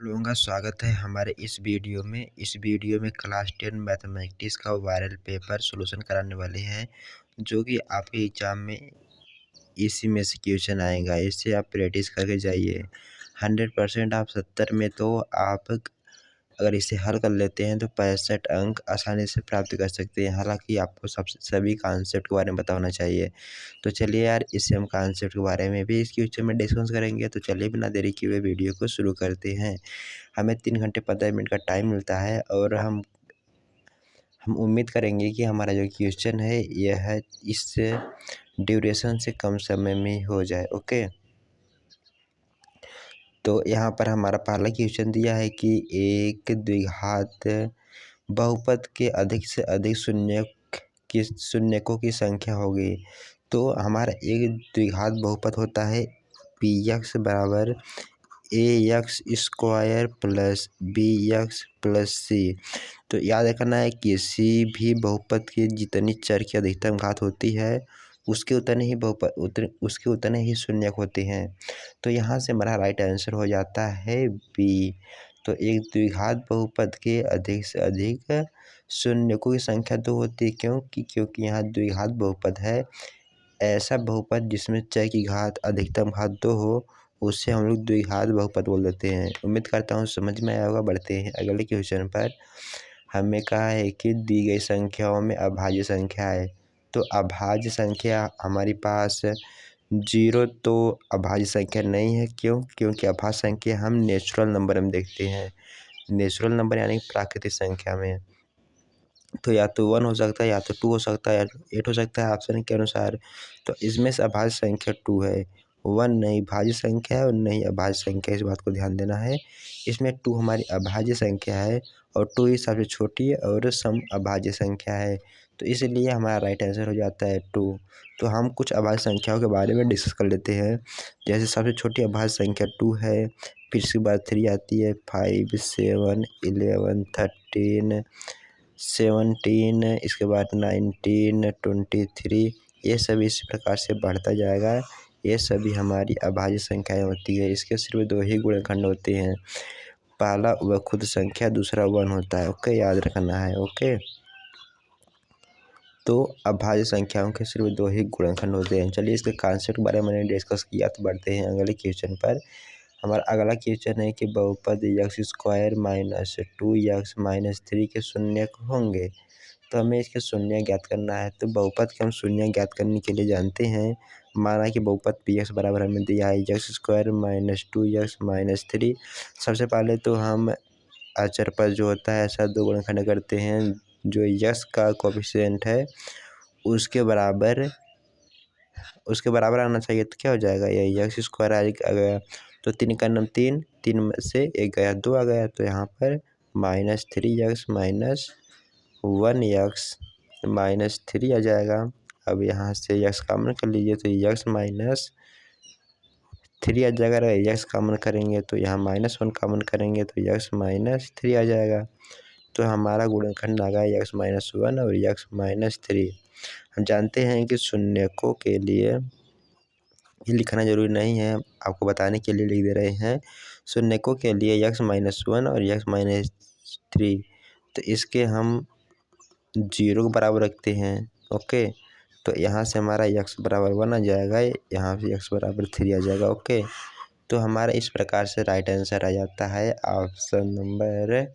लोगों का स्वागत है हमारे इस वीडियो में। क्लास 10 मैथमेटिक्स का वायरल पेपर सॉल्यूशन कराने वाले हैं, जो कि आपके एग्जाम में इसी में से क्वेश्चन आएगा। इससे आप प्रैक्टिस करके जाइए 100%। आप 70 में तो आप अगर इसे हल कर लेते हैं तो 65 अंक आसानी से प्राप्त कर सकते हैं। हालांकि आपको सभी कॉन्सेप्ट के बारे में पता होना चाहिए। तो चलिए यार, इससे हम कॉन्सेप्ट के बारे में भी इस क्वेश्चन में डिस्कस करेंगे। तो चलिए बिना देरी किए हुए वीडियो को शुरू करते हैं। हमें 3 घंटे 15 मिनट का टाइम मिलता है और हम उम्मीद करेंगे कि हमारा जो क्वेश्चन है यह है इस ड्यूरेशन से कम समय में हो जाए। ओके, तो यहाँ पर हमारा पहला क्वेश्चन दिया है कि एक द्विघात बहुपद के अधिक से अधिक शून्यकों की संख्या होगी। तो हमारा एक द्विघात बहुपद होता है पी एक्स बराबर x square plus b x plus c. तो याद रखना है, किसी भी बहुपद की जितनी चर की अधिकतम घात होती है उसके उतने ही शून्यक होते हैं। तो यहाँ से हमारा राइट आंसर हो जाता है बी। तो एक द्विघात बहुपद के अधिक से अधिक शून्यकों की संख्या 2 होती है। क्योंकि यहाँ द्विघात बहुपद है। ऐसा बहुपद जिसमें चर की घात अधिकतम घात 2 हो, उससे हम लोग द्विघात बहुपद बोल देते हैं। उम्मीद करता हूँ समझ में आया होगा। बढ़ते हैं अगले क्वेश्चन पर। हमें कहा है कि दी गई संख्याओं में अभाज्य संख्या है। तो अभाज्य संख्या हमारे पास 0 तो अभाज्य संख्या नहीं है। क्योंकि अभाज्य संख्या हम नेचुरल नंबर में देखते हैं। नेचुरल नंबर यानी प्राकृतिक संख्या में तो या तो 1 हो सकता है, या तो 2 हो सकता है, या 8 हो सकता है ऑप्शन के अनुसार। तो इसमें से अभाज्य संख्या 2 है। 1 नहीं भाज्य संख्या है और नहीं अभाज्य संख्या, इस बात को ध्यान देना है। इसमें 2 हमारी अभाज्य संख्या है और 2 ही सबसे छोटी है और सम अभाज्य संख्या है। तो इसलिए हमारा राइट आंसर हो जाता है 2। तो हम कुछ अभाज्य संख्याओं के बारे में डिस्कस कर लेते हैं। जैसे सबसे छोटी अभाज्य संख्या 2 है, फिर इसके बाद 3 आती है, 5, 7, 11, 13, 17, इसके बाद 19, 23। ये सभी इस प्रकार से बढ़ता जाएगा। ये सभी हमारी अभाज्य संख्याएं होती है। इसके सिर्फ 2 ही गुणनखंड होते हैं। पहला वह खुद संख्या, दूसरा 1 होता है। ओके, याद रखना है। ओके, तो अभाज्य संख्याओं के सिर्फ 2 ही गुणनखंड होते हैं। चलिए इसके कॉन्सेप्ट के बारे में मैंने डिस्कस किया। तो बढ़ते हैं अगले क्वेश्चन पर। हमारा अगला क्वेश्चन है कि बहुपद x square minus 2x minus 3 के शून्यक होंगे। तो हमें इसके शून्य ज्ञात करना है। तो बहुपद के हम शून्य ज्ञात करने के लिए जानते हैं, माना कि बहुपद पी एक्स बराबर हमें दिया है x square minus 2x minus 3। सबसे पहले तो हम अचर पर जो होता है ऐसा 2 गुणनखंड करते हैं। जो यक्स का कोफिशिएंट है उसके बराबर आना चाहिए। तो क्या हो जाएगा, ये एक्स स्क्वायर आ गया। तो 3 का नाम 3 में से 1 गया, 2 आ गया। तो यहाँ पर minus 3x minus 1x minus 3 आ जाएगा। अब यहाँ से x कॉमन कर लीजिए तो x माइनस 3 आ जाएगा। अगर x कॉमन करेंगे तो यहाँ -1 कॉमन करेंगे तो x माइनस 3 आ जाएगा। तो हमारा गुणनखंड आ गया x माइनस 1 और x माइनस 3। हम जानते हैं कि शून्यकों के लिए ये लिखना जरूरी नहीं है, आपको बताने के लिए लिख दे रहे हैं। शून्यकों के लिए x माइनस 1 और x माइनस 3, तो इसके हम 0 के बराबर रखते हैं। ओके, तो यहाँ से हमारा x बराबर 1 आ जाएगा, यहाँ से x बराबर 3 आ जाएगा। ओके, तो हमारा इस प्रकार से राइट आंसर आ जाता है ऑप्शन नंबर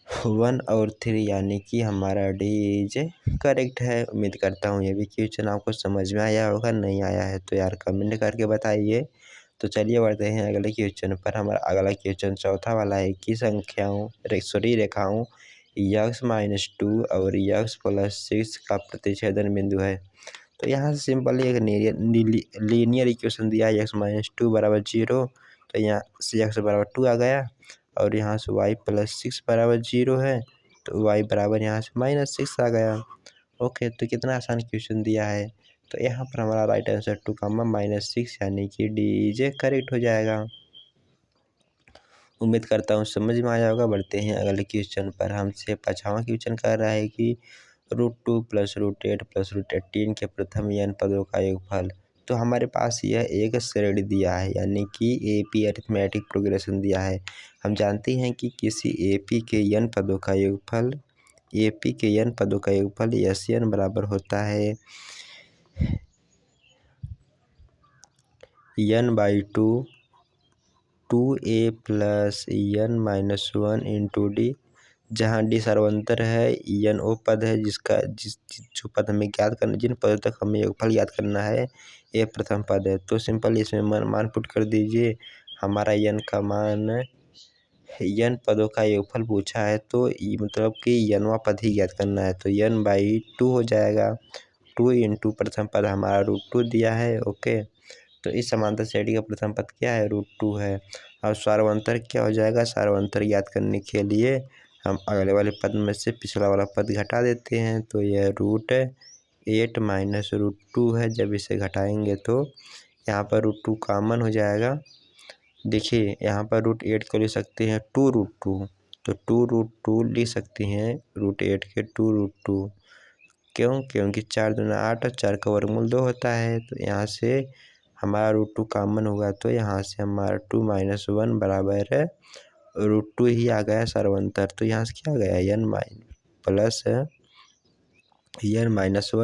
1 और 3, यानी कि हमारा डी इज करेक्ट है। उम्मीद करता हूँ ये भी क्वेश्चन आपको समझ में आया होगा। नहीं आया है तो यार कमेंट करके बताइए। तो चलिए बढ़ते हैं अगले क्वेश्चन पर। हमारा अगला क्वेश्चन चौथा वाला है कि रेखाओं x माइनस 2 और x प्लस 6 का प्रतिच्छेदन बिंदु है। तो यहाँ से सिंपली एक लीनियर इक्वेशन दिया है, x माइनस 2 बराबर 0। तो यहाँ से x बराबर 2 आ गया और यहाँ से y प्लस 6 बराबर 0 है। तो y बराबर यहाँ से -6 आ गया। ओके, तो कितना आसान क्वेश्चन दिया है। तो यहाँ पर हमारा राइट आंसर 2 -6 यानी कि डी इज करेक्ट हो जाएगा। उम्मीद करता हूँ समझ में आया होगा। बढ़ते हैं अगले क्वेश्चन पर। हमसे 5वां क्वेश्चन कर रहा है कि √2 + √8 + √18 के प्रथम n पदों का योगफल। तो हमारे पास यह एक श्रेणी दिया है, यानी कि AP अरिथमेटिक प्रोग्रेशन दिया है। हम जानते हैं कि किसी AP के n पदों का योगफल SN बराबर होता है n/2 2a plus n-1 into d, जहाँ d सर्वंतर है, n वो पद है जो पद हमें ज्ञात करना, जिन पदों तक हमें योगफल ज्ञात करना है, ये प्रथम पद है। तो सिंपल इसमें मान पुट कर दीजिए। हमारा n का मान, n पदों का योगफल पूछा है तो मतलब कि nवां पद ही ज्ञात करना है, तो n/2 हो जाएगा। 2 इंटू प्रथम पद हमारा √2 दिया है। ओके, तो इस समांतर श्रेणी का प्रथम पद क्या है? √2 है। अब सार्वंतर क्या हो जाएगा? सार्वंतर ज्ञात करने के लिए हम अगले वाले पद में से पिछला वाला पद घटा देते हैं, तो यह √8 माइनस √2 है। जब इसे घटाएंगे तो यहाँ पर √2 कॉमन हो जाएगा। देखिए यहाँ पर √8 को लिख सकते हैं 2√2, तो 2√2 लिख सकते हैं √8 के 2√2। क्यों? क्योंकि 4 दूना 8 और 4 का वर्गमूल 2 होता है। तो यहाँ से हमारा √2 कॉमन होगा, तो यहाँ से हमारा 2 - 1 बराबर है √2 ही आ गया सर्वंतर। तो यहाँ से क्या आ गया? n-1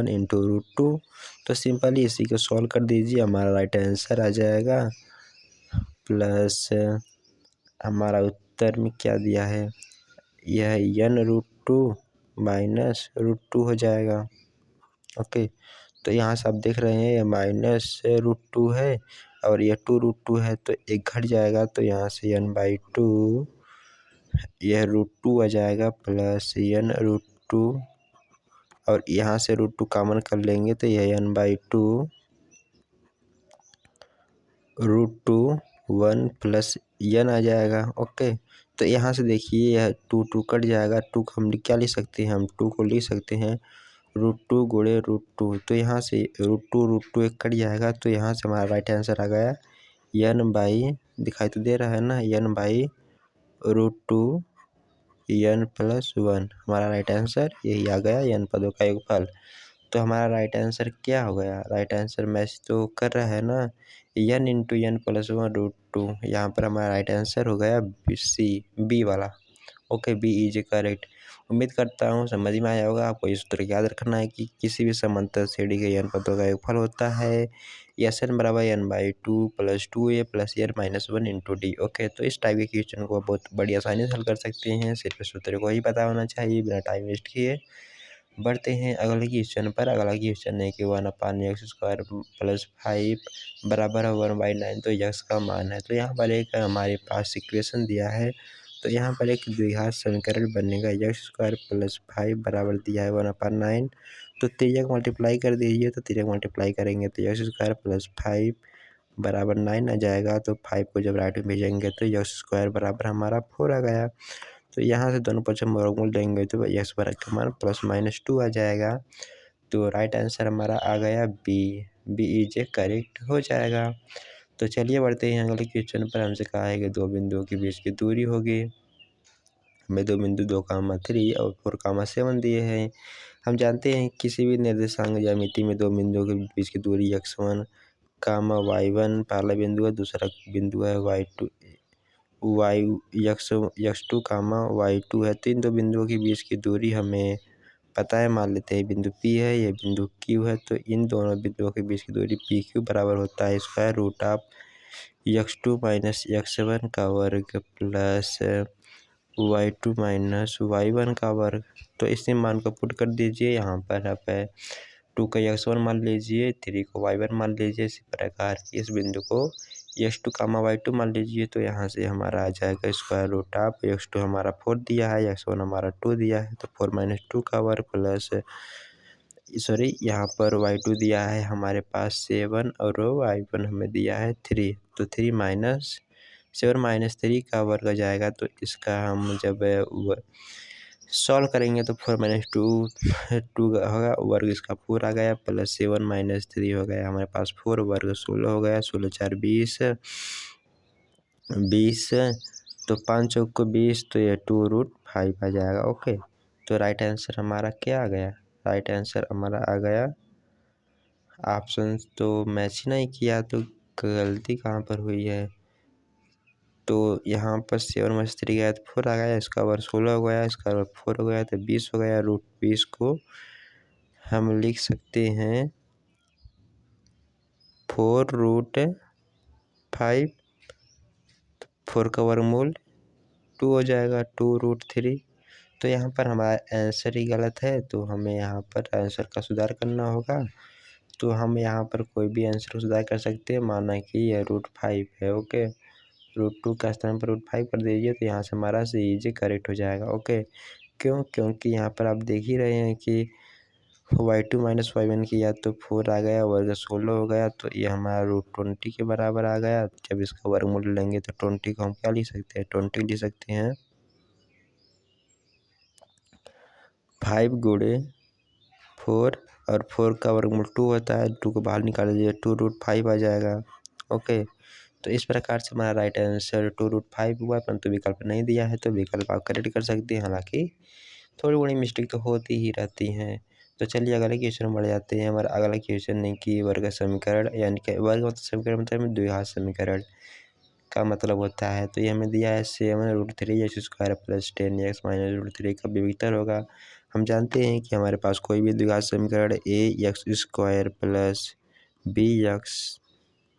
into √2। तो सिंपली इसी को सॉल्व कर दीजिए, हमारा राइट आंसर आ जाएगा। प्लस हमारा उत्तर में क्या दिया है? यह n√2 माइनस √2 हो जाएगा। ओके, तो यहाँ से आप देख रहे हैं ये माइनस √2 है और ये 2√2 है, तो एक घट जाएगा, तो यहाँ से n/2 यह √2 आ जाएगा प्लस n√2, और यहाँ से √2 कॉमन कर लेंगे तो यह n/2 √2 1 प्लस n आ जाएगा। ओके, तो यहाँ से देखिए यह 2 कट जाएगा। 2 को हम क्या लिख सकते हैं? हम 2 को लिख सकते हैं √2 गुणे √2। तो यहाँ से √2 एक कट जाएगा, तो यहाँ से हमारा राइट आंसर आ गया n/, दिखाई तो दे रहा है ना, n/√2 n+1। हमारा राइट आंसर यही आ गया, n पदों का योगफल। तो हमारा राइट आंसर क्या हो गया? राइट आंसर मैच तो कर रहा है ना, n इंटू n+1 √2। यहाँ पर हमारा राइट आंसर हो गया बी वाला। Okay, B is correct. उम्मीद करता हूँ समझ में आया होगा। आपको इस सूत्र याद रखना है कि किसी भी समांतर श्रेणी के n पदों का योगफल होता है SN बराबर n/2 plus 2a plus n-1 into d। Okay, तो इस टाइप के क्वेश्चन को बहुत बड़ी आसानी से हल कर सकते हैं। सिर्फ सूत्र को ही पता होना चाहिए, बिना टाइम वेस्ट किए। बढ़ते हैं अगले क्वेश्चन पर। अगला क्वेश्चन है कि 1/x² प्लस 5 बराबर है 1/9, तो x का मान है। तो यहाँ पर एक हमारे पास इक्वेशन दिया है, तो यहाँ पर एक द्विघात समीकरण बनेगा। x² प्लस 5 बराबर दिया है 1/9, तो 3 मल्टीप्लाई कर दीजिए। तो 3 मल्टीप्लाई करेंगे तो x² प्लस 5 बराबर 9 आ जाएगा। तो 5 को जब राइट में भेजेंगे तो x² बराबर हमारा 4 आ गया। तो यहाँ से दोनों पक्षों में वर्गमूल देंगे तो x वर्ग का मान +-2 आ जाएगा। तो राइट आंसर हमारा आ गया बी इज करेक्ट हो जाएगा। तो चलिए बढ़ते हैं अगले क्वेश्चन पर। हमसे कहा है कि दो बिंदुओं के बीच की दूरी होगी। हमें दो बिंदु 2,3 और 4,7 दिए हैं। हम जानते हैं किसी भी निर्देशांक ज्यामिति में दो बिंदुओं के बीच की दूरी x1, y1 पहला बिंदु है, दूसरा बिंदु है y2 x2, y2 है। तो इन दो बिंदुओं के बीच की दूरी हमें पता है, मान लेते हैं बिंदु P है, यह बिंदु Q है। तो इन दोनों बिंदुओं के बीच की दूरी PQ बराबर होता है square root of x2 minus x1 का वर्ग प्लस y2 माइनस y1 का वर्ग। तो इसी मान को पुट कर दीजिए। यहाँ पर आप 2 को x1 मान लीजिए, 3 को y1 मान लीजिए। इसी प्रकार इस बिंदु को x2, y2 मान लीजिए। तो यहाँ से हमारा आ जाएगा स्क्वायर रूट ऑफ x2 हमारा 4 दिया है, x1 हमारा 2 दिया है, तो 4 - 2 का वर्ग प्लस यहाँ पर y2 दिया है हमारे पास 7 और y1 हमें दिया है 3। तो 7 - 3 का वर्ग आ जाएगा। तो इसका हम जब सॉल्व करेंगे तो 4 - 2 होगा, वर्ग इसका 4 आ गया, प्लस 7 - 3 हो गया हमारे पास 4, वर्ग 16 हो गया। 16 - 4 20, तो 5 चौक को 20, तो ये 2√5 आ जाएगा। ओके, तो राइट आंसर हमारा क्या आ गया? राइट आंसर हमारा आ गया ऑप्शन तो मैच ही नहीं किया, तो गलती कहाँ पर हुई है। तो यहाँ पर 7 में से 3 गया तो 4 आ गया, इसका वर्ग 16 हो गया, इसका वर्ग 4 हो गया तो 20 हो गया। रूट 20 को हम लिख सकते हैं 4√5, 4 का वर्गमूल 2 हो जाएगा, 2√3। तो यहाँ पर हमारा आंसर ही गलत है, तो हमें यहाँ पर आंसर का सुधार करना होगा। तो हम यहाँ पर कोई भी आंसर को सुधार कर सकते हैं, माना कि यह √5 है। ओके, √2 का स्थान पर √5 कर दीजिए, तो यहाँ से हमारा सी जी करेक्ट हो जाएगा। ओके, क्यों? क्योंकि यहाँ पर आप देख ही रहे हैं कि y2 माइनस y1 किया तो 4 आ गया, वर्ग 16 हो गया, तो ये हमारा √20 के बराबर आ गया। जब इसका वर्गमूल लेंगे तो 20 को हम क्या लिख सकते हैं, 20 लिख सकते हैं। 5 गुणे 4 और 4 का वर्गमूल 2 होता है, 2 को बाहर निकाल दीजिए, 2√5 आ जाएगा। ओके, तो इस प्रकार से हमारा राइट आंसर 2√5 हुआ, परंतु विकल्प नहीं दिया है, तो विकल्प आप करेक्ट कर सकते हैं। हालांकि थोड़ी बड़ी मिस्टेक तो होती ही रहती हैं। तो चलिए अगले क्वेश्चन में बढ़ जाते हैं। हमारा अगला क्वेश्चन है कि वर्ग समीकरण, यानी कि वर्ग मतलब समीकरण मतलब द्विघात समीकरण का मतलब होता है। तो ये हमें दिया है 7√3x² प्लस 10x माइनस √3 का विवितर होगा। हम जानते हैं कि हमारे पास कोई भी द्विघात समीकरण ax² प्लस bx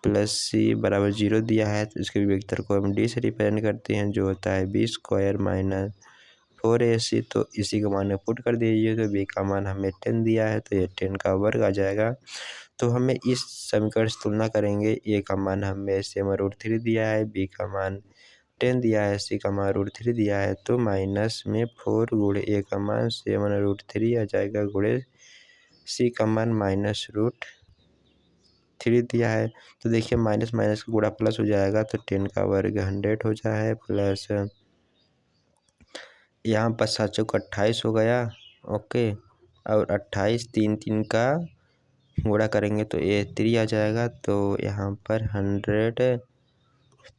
प्लस सी बराबर 0 दिया है, तो इसके विवितर को हम डी से रिप्रेजेंट करते हैं, जो होता है b² माइनस 4ac। तो इसी का मान पुट कर दीजिए, तो b का मान हमें 10 दिया है, तो ये 10 का वर्ग आ जाएगा। तो हमें इस समीकरण से तुलना करेंगे, a का मान हमें 7√3 दिया है, b का मान 10 दिया है, c का मान √3 दिया है। तो माइनस में 4 गुणे a का मान 7√3 आ जाएगा, गुणे c का मान -√3 दिया है। तो देखिए माइनस माइनस का गुणा प्लस हो जाएगा, तो 10 का वर्ग 100 हो जाए, प्लस यहाँ पर 7 चौक 28 हो गया। ओके, और 28 3 का गुणा करेंगे तो ये 3 आ जाएगा। तो यहाँ पर 100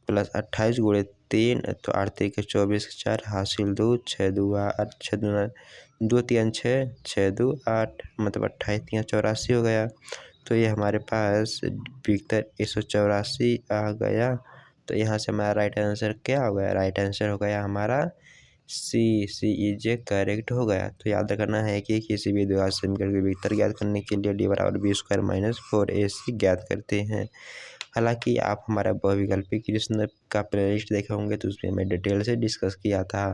प्लस 28 गुणे 3, तो 8 3 24 4 हासिल 2, 6 2 8, 6 2 3 6, 6 2 8, मतलब 28 3 84 हो गया। तो ये हमारे पास विक्टर 184 आ गया। तो यहाँ से हमारा राइट आंसर क्या हो गया, राइट आंसर हो गया हमारा सी इज ए करेक्ट हो गया। तो याद रखना है कि किसी भी द्विघात समीकरण के विस्तार ज्ञात करने के लिए डी बराबर b² माइनस 4ac ज्ञात करते हैं। हालांकि आप हमारा बहुविकल्पी कृष्ण का प्लेलिस्ट देखे होंगे, तो उसमें मैं डिटेल से डिस्कस किया था।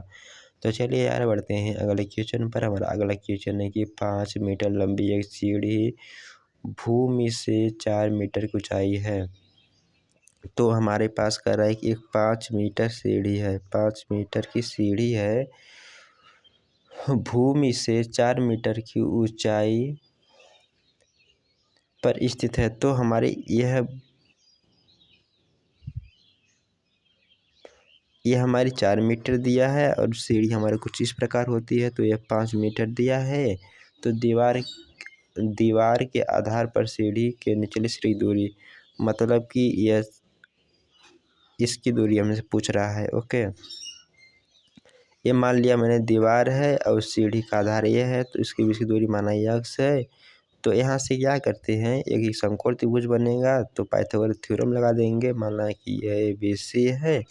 तो चलिए यार बढ़ते हैं अगले क्वेश्चन पर। हमारा अगला क्वेश्चन है कि 5 मीटर लंबी एक सीढ़ी भूमि से 4 मीटर की ऊंचाई है। तो हमारे पास कह रहा है कि एक 5 मीटर सीढ़ी है, 5 मीटर की सीढ़ी है, भूमि से 4 मीटर की ऊंचाई पर स्थित है। तो हमारे यह हमारी 4 मीटर दिया है, और सीढ़ी हमारे कुछ इस प्रकार होती है। तो यह 5 मीटर दिया है। तो दीवार के आधार पर सीढ़ी के निचली सीढ़ी दूरी, मतलब कि यह इसकी दूरी हमसे पूछ रहा है। ओके, ये मान लिया मैंने दीवार है और सीढ़ी का आधार ये है, तो इसके बीच की दूरी माना x है। तो यहाँ से क्या करते हैं, एक समकोण त्रिभुज बनेगा, तो पाइथागोरस थ्योरम लगा देंगे। माना कि यह BC है,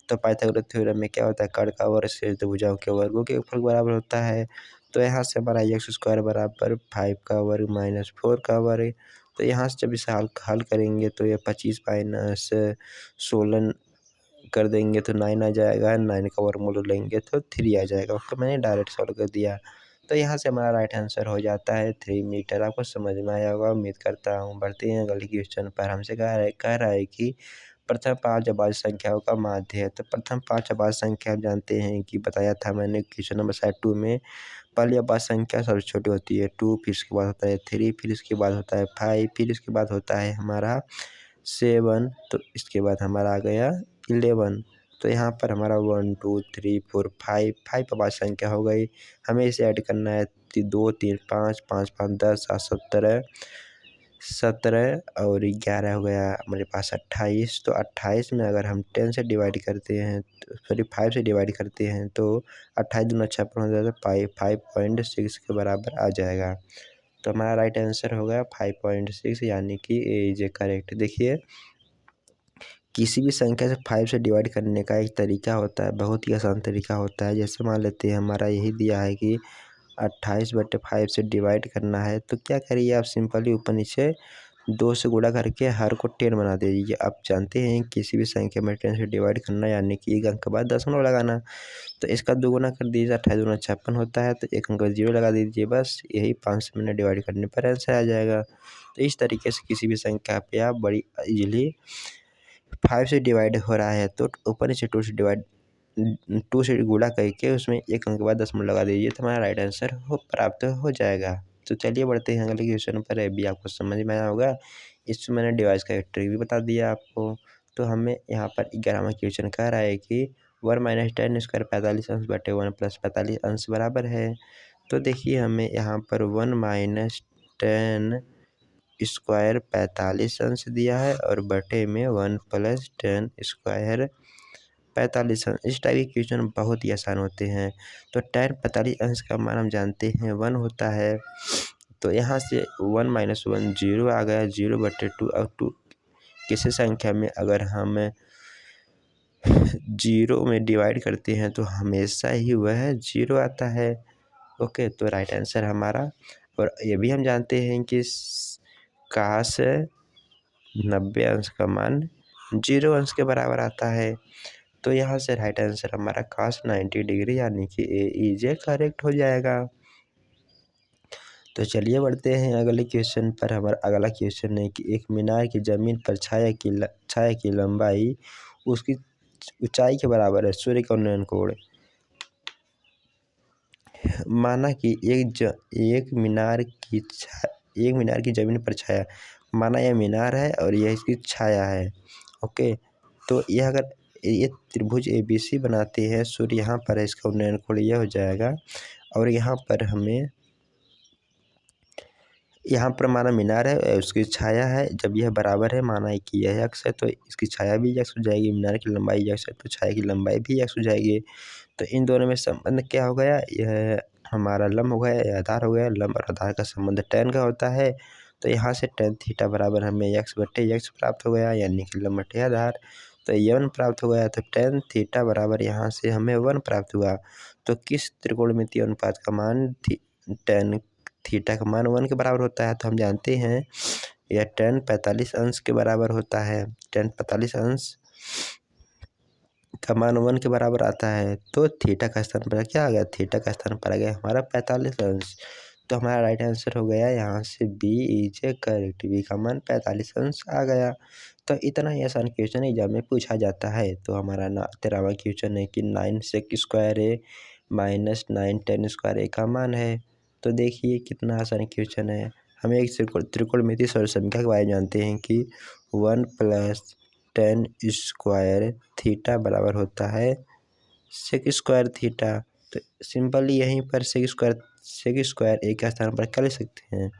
तो पाइथागोरस थ्योरम में क्या होता है, कर्ण का वर्ग शेष भुजाओं के वर्गों के ऊपर बराबर होता है। तो यहाँ से हमारा x² बराबर 5 का वर्ग माइनस 4 का वर्ग। तो यहाँ से जब इसे हल करेंगे, तो ये 25 माइनस 16 कर देंगे तो 9 आ जाएगा, 9 का वर्गमूल लेंगे तो 3 आ जाएगा। उसको मैंने डायरेक्ट सॉल्व कर दिया। तो यहाँ से हमारा राइट आंसर हो जाता है 3 मीटर। आपको समझ में आया होगा, उम्मीद करता हूँ। बढ़ते हैं अगले क्वेश्चन पर। हमसे कह रहा है कि प्रथम 5 अभाज्य संख्याओं का माध्य है। तो प्रथम 5 अभाज्य संख्या आप जानते हैं कि बताया था मैंने क्वेश्चन नंबर शायद 2 में। पहली अभाज्य संख्या सबसे छोटी होती है 2, फिर इसके बाद होता है 3, फिर इसके बाद होता है 5, फिर इसके बाद होता है हमारा 7, तो इसके बाद हमारा आ गया 11। तो यहाँ पर हमारा 1 2 3 4 5 अभाज्य संख्या हो गई। हमें इसे ऐड करना है 2 3 5 5 5 10 7 17 17 और 11 हो गया हमारे पास 28। तो 28 में अगर हम 10 से डिवाइड करते हैं, सॉरी 5 से डिवाइड करते हैं, तो 28 दूना 56 हो जाता है, 5.6 के बराबर आ जाएगा। तो हमारा राइट आंसर होगा 5.6 यानी कि ए इज करेक्ट। देखिए किसी भी संख्या से 5 से डिवाइड करने का एक तरीका होता है, बहुत ही आसान तरीका होता है। जैसे मान लेते हैं हमारा यही दिया है कि 28/5 से डिवाइड करना है, तो क्या करिए आप सिंपली ऊपर नीचे 2 से गुणा करके हर को 10 बना दीजिए। आप जानते हैं किसी भी संख्या में 10 से डिवाइड करना यानी कि एक अंक के बाद दशमलव लगाना, तो इसका दोगुना कर दीजिए। 28 दूना 56 होता है, तो एक अंक 0 लगा दीजिए, बस यही 5 से मैंने डिवाइड करने पर आंसर आ जाएगा। तो इस तरीके से किसी भी संख्या पे आप बड़ी इजीली 5 से डिवाइड हो रहा है तो ऊपर नीचे 2 से गुणा करके उसमें एक अंक के बाद दशमलव लगा दीजिए, तो हमारा राइट आंसर प्राप्त हो जाएगा। तो चलिए बढ़ते हैं अगले क्वेश्चन पर। अभी आपको समझ में आया होगा, इसमें मैंने डिवाइस का एक ट्रिक भी बता दिया आपको। तो हमें यहाँ पर 11वां क्वेश्चन कह रहा है कि 1 - 10 स्क्वायर 45 अंश बटे 1 + 45 अंश बराबर है। तो देखिए हमें यहाँ पर 1 - 10 स्क्वायर 45 अंश दिया है और बटे में 1 + 10 स्क्वायर 45 अंश। इस टाइप के क्वेश्चन बहुत ही आसान होते हैं। तो tan 45 अंश का मान हम जानते हैं 1 होता है, तो यहाँ से 1 - 1 0 आ गया, 0/2। अब 2 किसी संख्या में अगर हम 0 में डिवाइड करते हैं तो हमेशा ही वह 0 आता है। ओके, तो राइट आंसर हमारा, और ये भी हम जानते हैं कि काश 90 अंश का मान 0 अंश के बराबर आता है। तो यहाँ से राइट आंसर हमारा काश 90 डिग्री यानी कि ए इज करेक्ट हो जाएगा। तो चलिए बढ़ते हैं अगले क्वेश्चन पर। हमारा अगला क्वेश्चन है कि एक मीनार की ज़मीन पर छाया की लंबाई उसकी ऊंचाई के बराबर है। सूर्य का उन्नयन कोण। माना कि एक मीनार की ज़मीन पर छाया, माना यह मीनार है और यह इसकी छाया है। ओके, तो यह अगर ये त्रिभुज ABC बनाते हैं, सूर्य यहाँ पर है, इसका उन्नयन कोण यह हो जाएगा। और यहाँ पर माना मीनार है, उसकी छाया है, जब यह बराबर है, माना कि यह x है तो इसकी छाया भी x हो जाएगी। मीनार की लंबाई x है तो छाया की लंबाई भी x हो जाएगी। तो इन दोनों में संबंध क्या हो गया, यह हमारा लंब हो गया, यह आधार हो गया। लंब और आधार का संबंध tan का होता है, तो यहाँ से tan थीटा बराबर हमें x/x प्राप्त हो गया, यानी कि लंब बटे आधार। तो ये 1 प्राप्त हो गया, तो tan थीटा बराबर यहाँ से हमें 1 प्राप्त हुआ। तो किस त्रिकोणमितीय अनुपात का मान tan थीटा का मान 1 के बराबर होता है, तो हम जानते हैं यह tan 45 अंश के बराबर होता है। tan 45 अंश का मान 1 के बराबर आता है, तो थीटा का स्थान पर क्या आ गया, थीटा का स्थान पर आ गया हमारा 45 अंश। तो हमारा राइट आंसर हो गया यहाँ से बी इज करेक्ट, बी का मान 45 अंश आ गया। तो इतना ही आसान क्वेश्चन एग्जाम में पूछा जाता है। तो हमारा 13वां क्वेश्चन है कि 9 sec स्क्वायर ए माइनस 9 tan स्क्वायर ए का मान है। तो देखिए कितना आसान क्वेश्चन है। हमें एक त्रिकोणमितीय समीकरण के बारे में जानते हैं कि 1 + tan स्क्वायर थीटा बराबर होता है sec स्क्वायर थीटा। तो सिंपली यहीं पर sec स्क्वायर ए के स्थान पर क्या लिख सकते हैं,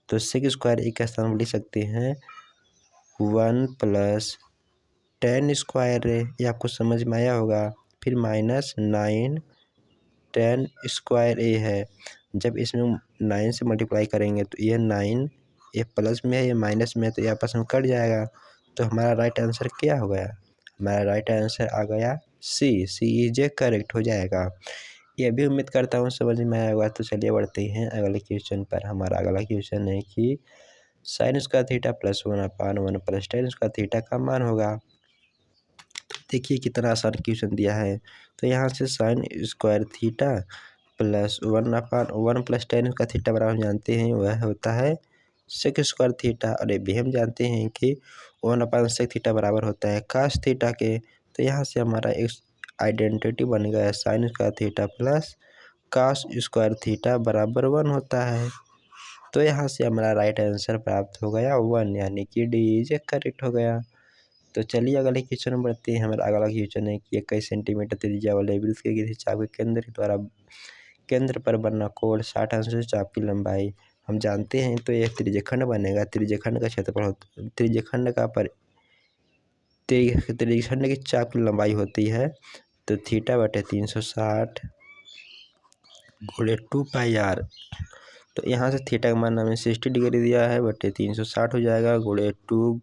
तो sec स्क्वायर ए के स्थान पर लिख सकते हैं 1 + tan स्क्वायर ए, ये आपको समझ में आया होगा। फिर -9 tan स्क्वायर ए है, जब इसमें 9 से मल्टीप्लाई करेंगे तो ये 9, ये प्लस में है ये माइनस में है, तो ये आपस में कट जाएगा। तो हमारा राइट आंसर क्या हो गया, हमारा राइट आंसर आ गया सी इज करेक्ट हो जाएगा। ये भी उम्मीद करता हूँ समझ में आया होगा। तो चलिए बढ़ते हैं अगले क्वेश्चन पर। हमारा अगला क्वेश्चन है कि sin square theta + 1/1 + tan square theta का मान होगा। देखिए कितना आसान क्वेश्चन दिया है। तो यहाँ से sin स्क्वायर थीटा + 1/1 + tan का थीटा बराबर हम जानते हैं वह होता है sec स्क्वायर थीटा, और ये भी हम जानते हैं कि 1/sec थीटा बराबर होता है cos थीटा के। तो यहाँ से हमारा एक आइडेंटिटी बन गया, sin square theta + cos square theta बराबर 1 होता है। तो यहाँ से हमारा राइट आंसर प्राप्त हो गया 1, यानी कि डी इज करेक्ट हो गया। तो चलिए अगले क्वेश्चन में बढ़ते हैं। हमारा अगला क्वेश्चन है कि 21 सेंटीमीटर त्रिज्या वाले वृत्त के किसी चाप के केंद्र पर बनना कोण 60 अंश से चाप की लंबाई हम जानते हैं। तो यह त्रिज्यखंड बनेगा। त्रिज्यखंड का क्षेत्रफल होता, त्रिज्यखंड की चाप की लंबाई होती है तो θ/360 × 2πr। तो यहाँ से थीटा का मान हमें 60 डिग्री दिया है बटे 360 हो जाएगा गुणे 2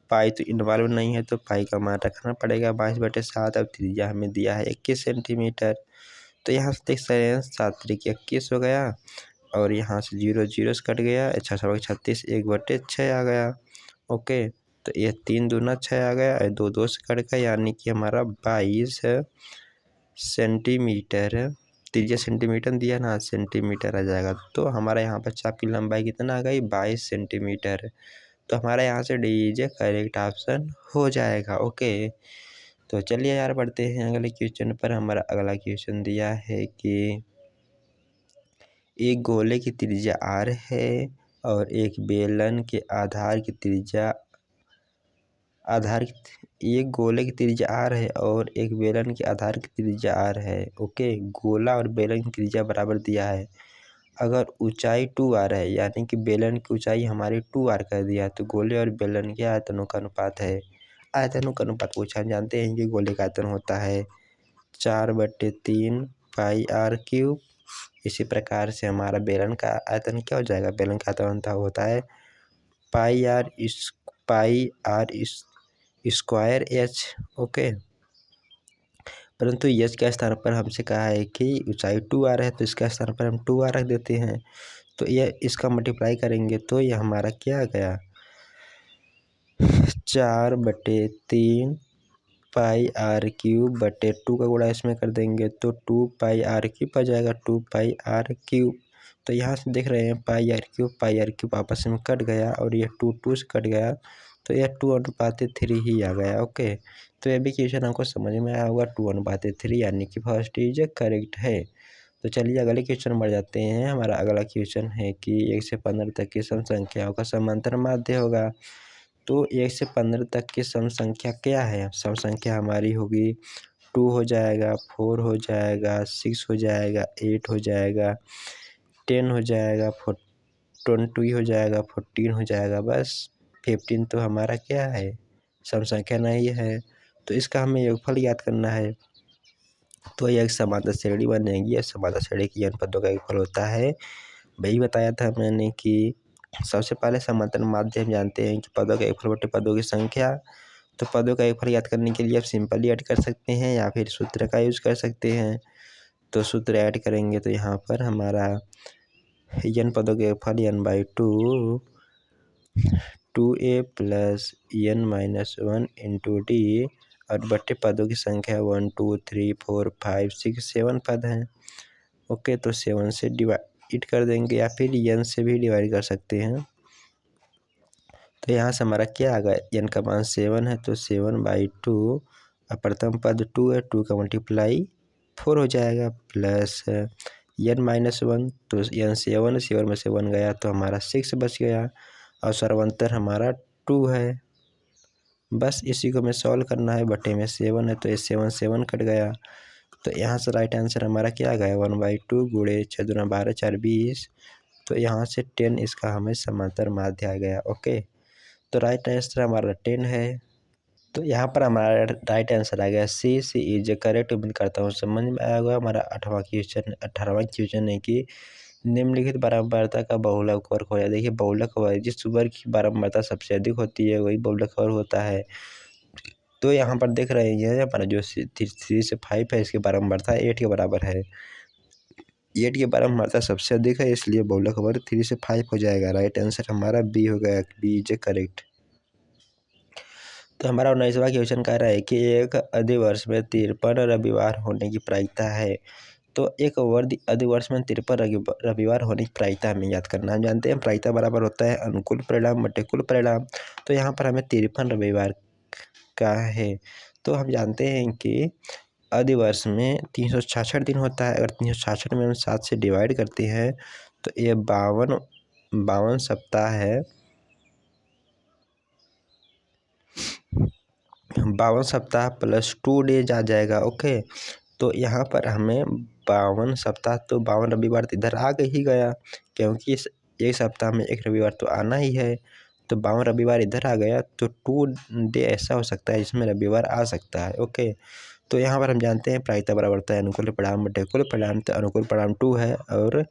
पाई, तो इन्वॉल्व नहीं है तो पाई का मान रखना पड़ेगा 22/7। अब त्रिज्या हमें दिया है 21 सेंटीमीटर। तो यहाँ से देख सकते हैं 7 त्रिक 21 हो गया और यहाँ से 0 0 से कट गया, 6×36 1/6 आ गया। ओके, तो ये 3 दूना 6 आ गया, 2 2 से कट गया, यानी कि हमारा 22 सेंटीमीटर, त्रिज्या सेंटीमीटर दिया ना, सेंटीमीटर आ जाएगा। तो हमारा यहाँ पर चाप की लंबाई कितना आ गई 22 सेंटीमीटर। तो हमारा यहाँ से D is A correct option हो जाएगा। ओके, तो चलिए यार बढ़ते हैं अगले क्वेश्चन पर। हमारा अगला क्वेश्चन दिया है कि एक गोले की त्रिज्या r है और एक बेलन के आधार की त्रिज्या एक गोले की त्रिज्या r है और एक बेलन के आधार की त्रिज्या r है। ओके, गोला और बेलन की त्रिज्या बराबर दिया है। अगर ऊंचाई 2r है, यानी कि बेलन की ऊंचाई हमारी 2r कर दिया, तो गोले और बेलन के आयतनों का अनुपात है। आयतनों का अनुपात पूछा, हम जानते हैं कि गोले का आयतन होता है 4/3 पाई r क्यूब। इसी प्रकार से हमारा बेलन का आयतन क्या हो जाएगा, बेलन का आयतन होता है पाई आर स्क्वायर एच। ओके, परंतु एच के स्थान पर हमसे कहा है कि ऊंचाई 2r है, तो इसका स्थान पर हम 2r रख देते हैं। तो यह इसका मल्टीप्लाई करेंगे तो यह हमारा क्या आ गया 4/3 पाई आर क्यूब बटे 2 का गुणा इसमें कर देंगे तो 2 पाई आर क्यूब आ जाएगा, 2 पाई आर क्यूब। तो यहाँ से देख रहे हैं पाई आर क्यूब आपस में कट गया और यह 2 2 से कट गया, तो यह 2/3 ही आ गया। ओके, तो यह भी क्वेश्चन आपको समझ में आया होगा, 2/3 यानी कि फर्स्ट इज करेक्ट है। तो चलिए अगले क्वेश्चन बढ़ जाते हैं। हमारा अगला क्वेश्चन है कि 1 से 15 तक की सम संख्याओं का समांतर माध्य होगा। तो 1 से 15 तक की सम संख्या क्या है, सम संख्या हमारी होगी 2 हो जाएगा, 4 हो जाएगा, 6 हो जाएगा, 8 हो जाएगा, 10 हो जाएगा, 20 हो जाएगा, 14 हो जाएगा, बस 15 तो हमारा क्या है सम संख्या नहीं है। तो इसका हमें योगफल याद करना है। तो यह एक समांतर श्रेणी बनेगी, यह समांतर श्रेणी की n पदों का योगफल होता है। वही बताया था मैंने कि सबसे पहले समांतर माध्य हम जानते हैं कि पदों का योगफल बटे पदों की संख्या। तो पदों का योगफल याद करने के लिए आप सिंपली ऐड कर सकते हैं या फिर सूत्र का यूज कर सकते हैं। तो सूत्र ऐड करेंगे तो यहाँ पर हमारा n पदों के योगफल n/2 2a plus n-1 into D और बटे पदों की संख्या 1 2 3 4 5 6 7 पद हैं। ओके, तो 7 से डिवाइड कर देंगे या फिर n से भी डिवाइड कर सकते हैं। तो यहाँ से हमारा क्या आ गया, n का मान 7 है तो 7/2 और प्रथम पद 2 है, 2 का मल्टीप्लाई 4 हो जाएगा प्लस n-1, तो n 7 7 में से 1 गया तो हमारा 6 बच गया और सर्वांतर हमारा 2 है। बस इसी को हमें सॉल्व करना है, बटे में 7 है तो ये 7 7 कट गया। तो यहाँ से राइट आंसर हमारा क्या आ गया 1/2 गुणे 6 दूना 12 4 20। तो यहाँ से 10 इसका हमें समांतर माध्य आ गया। ओके, तो राइट आंसर हमारा 10 है। तो यहाँ पर हमारा राइट आंसर आ गया सी इज करेक्ट। उम्मीद करता हूँ समझ में आया होगा। हमारा 18वां क्वेश्चन है कि निम्नलिखित बारंबारता का बहुलक वर्ग हो जाए। देखिए बहुलक वर्ग, जिस वर्ग की बारंबारता सबसे अधिक होती है वही बहुलक वर्ग होता है। तो यहाँ पर देख रहे हैं हमारा जो 3 से 5 है इसकी बारंबारता 8 के बराबर है। 8 की बारंबारता सबसे अधिक है, इसलिए बहुलक वर्ग 3 से 5 हो जाएगा। राइट आंसर हमारा बी हो गया, बी इज करेक्ट। तो हमारा 19वां क्वेश्चन कह रहा है कि एक अधिवर्ष में 53 रविवार होने की प्रायिकता है। तो एक अधिवर्ष में 53 रविवार होने की प्रायिकता हमें याद करना। हम जानते हैं प्रायिकता बराबर होता है अनुकूल परिणाम बटे कुल परिणाम। तो यहाँ पर हमें 53 रविवार का है। तो हम जानते हैं कि अधिवर्ष में 366 दिन होता है। अगर 366 में हम 7 से डिवाइड करते हैं तो ये 52 सप्ताह है। 52 सप्ताह प्लस 2 डेज आ जाएगा। ओके, तो यहाँ पर हमें 52 सप्ताह, तो 52 रविवार तो इधर आ ही गया क्योंकि इस एक सप्ताह में एक रविवार तो आना ही है। तो 52 रविवार इधर आ गया, तो 2 डे ऐसा हो सकता है जिसमें रविवार आ सकता है। ओके, तो यहाँ पर हम जानते हैं प्रायिकता बराबर होता है अनुकूल परिणाम बटे कुल परिणाम। तो अनुकूल परिणाम 2 है और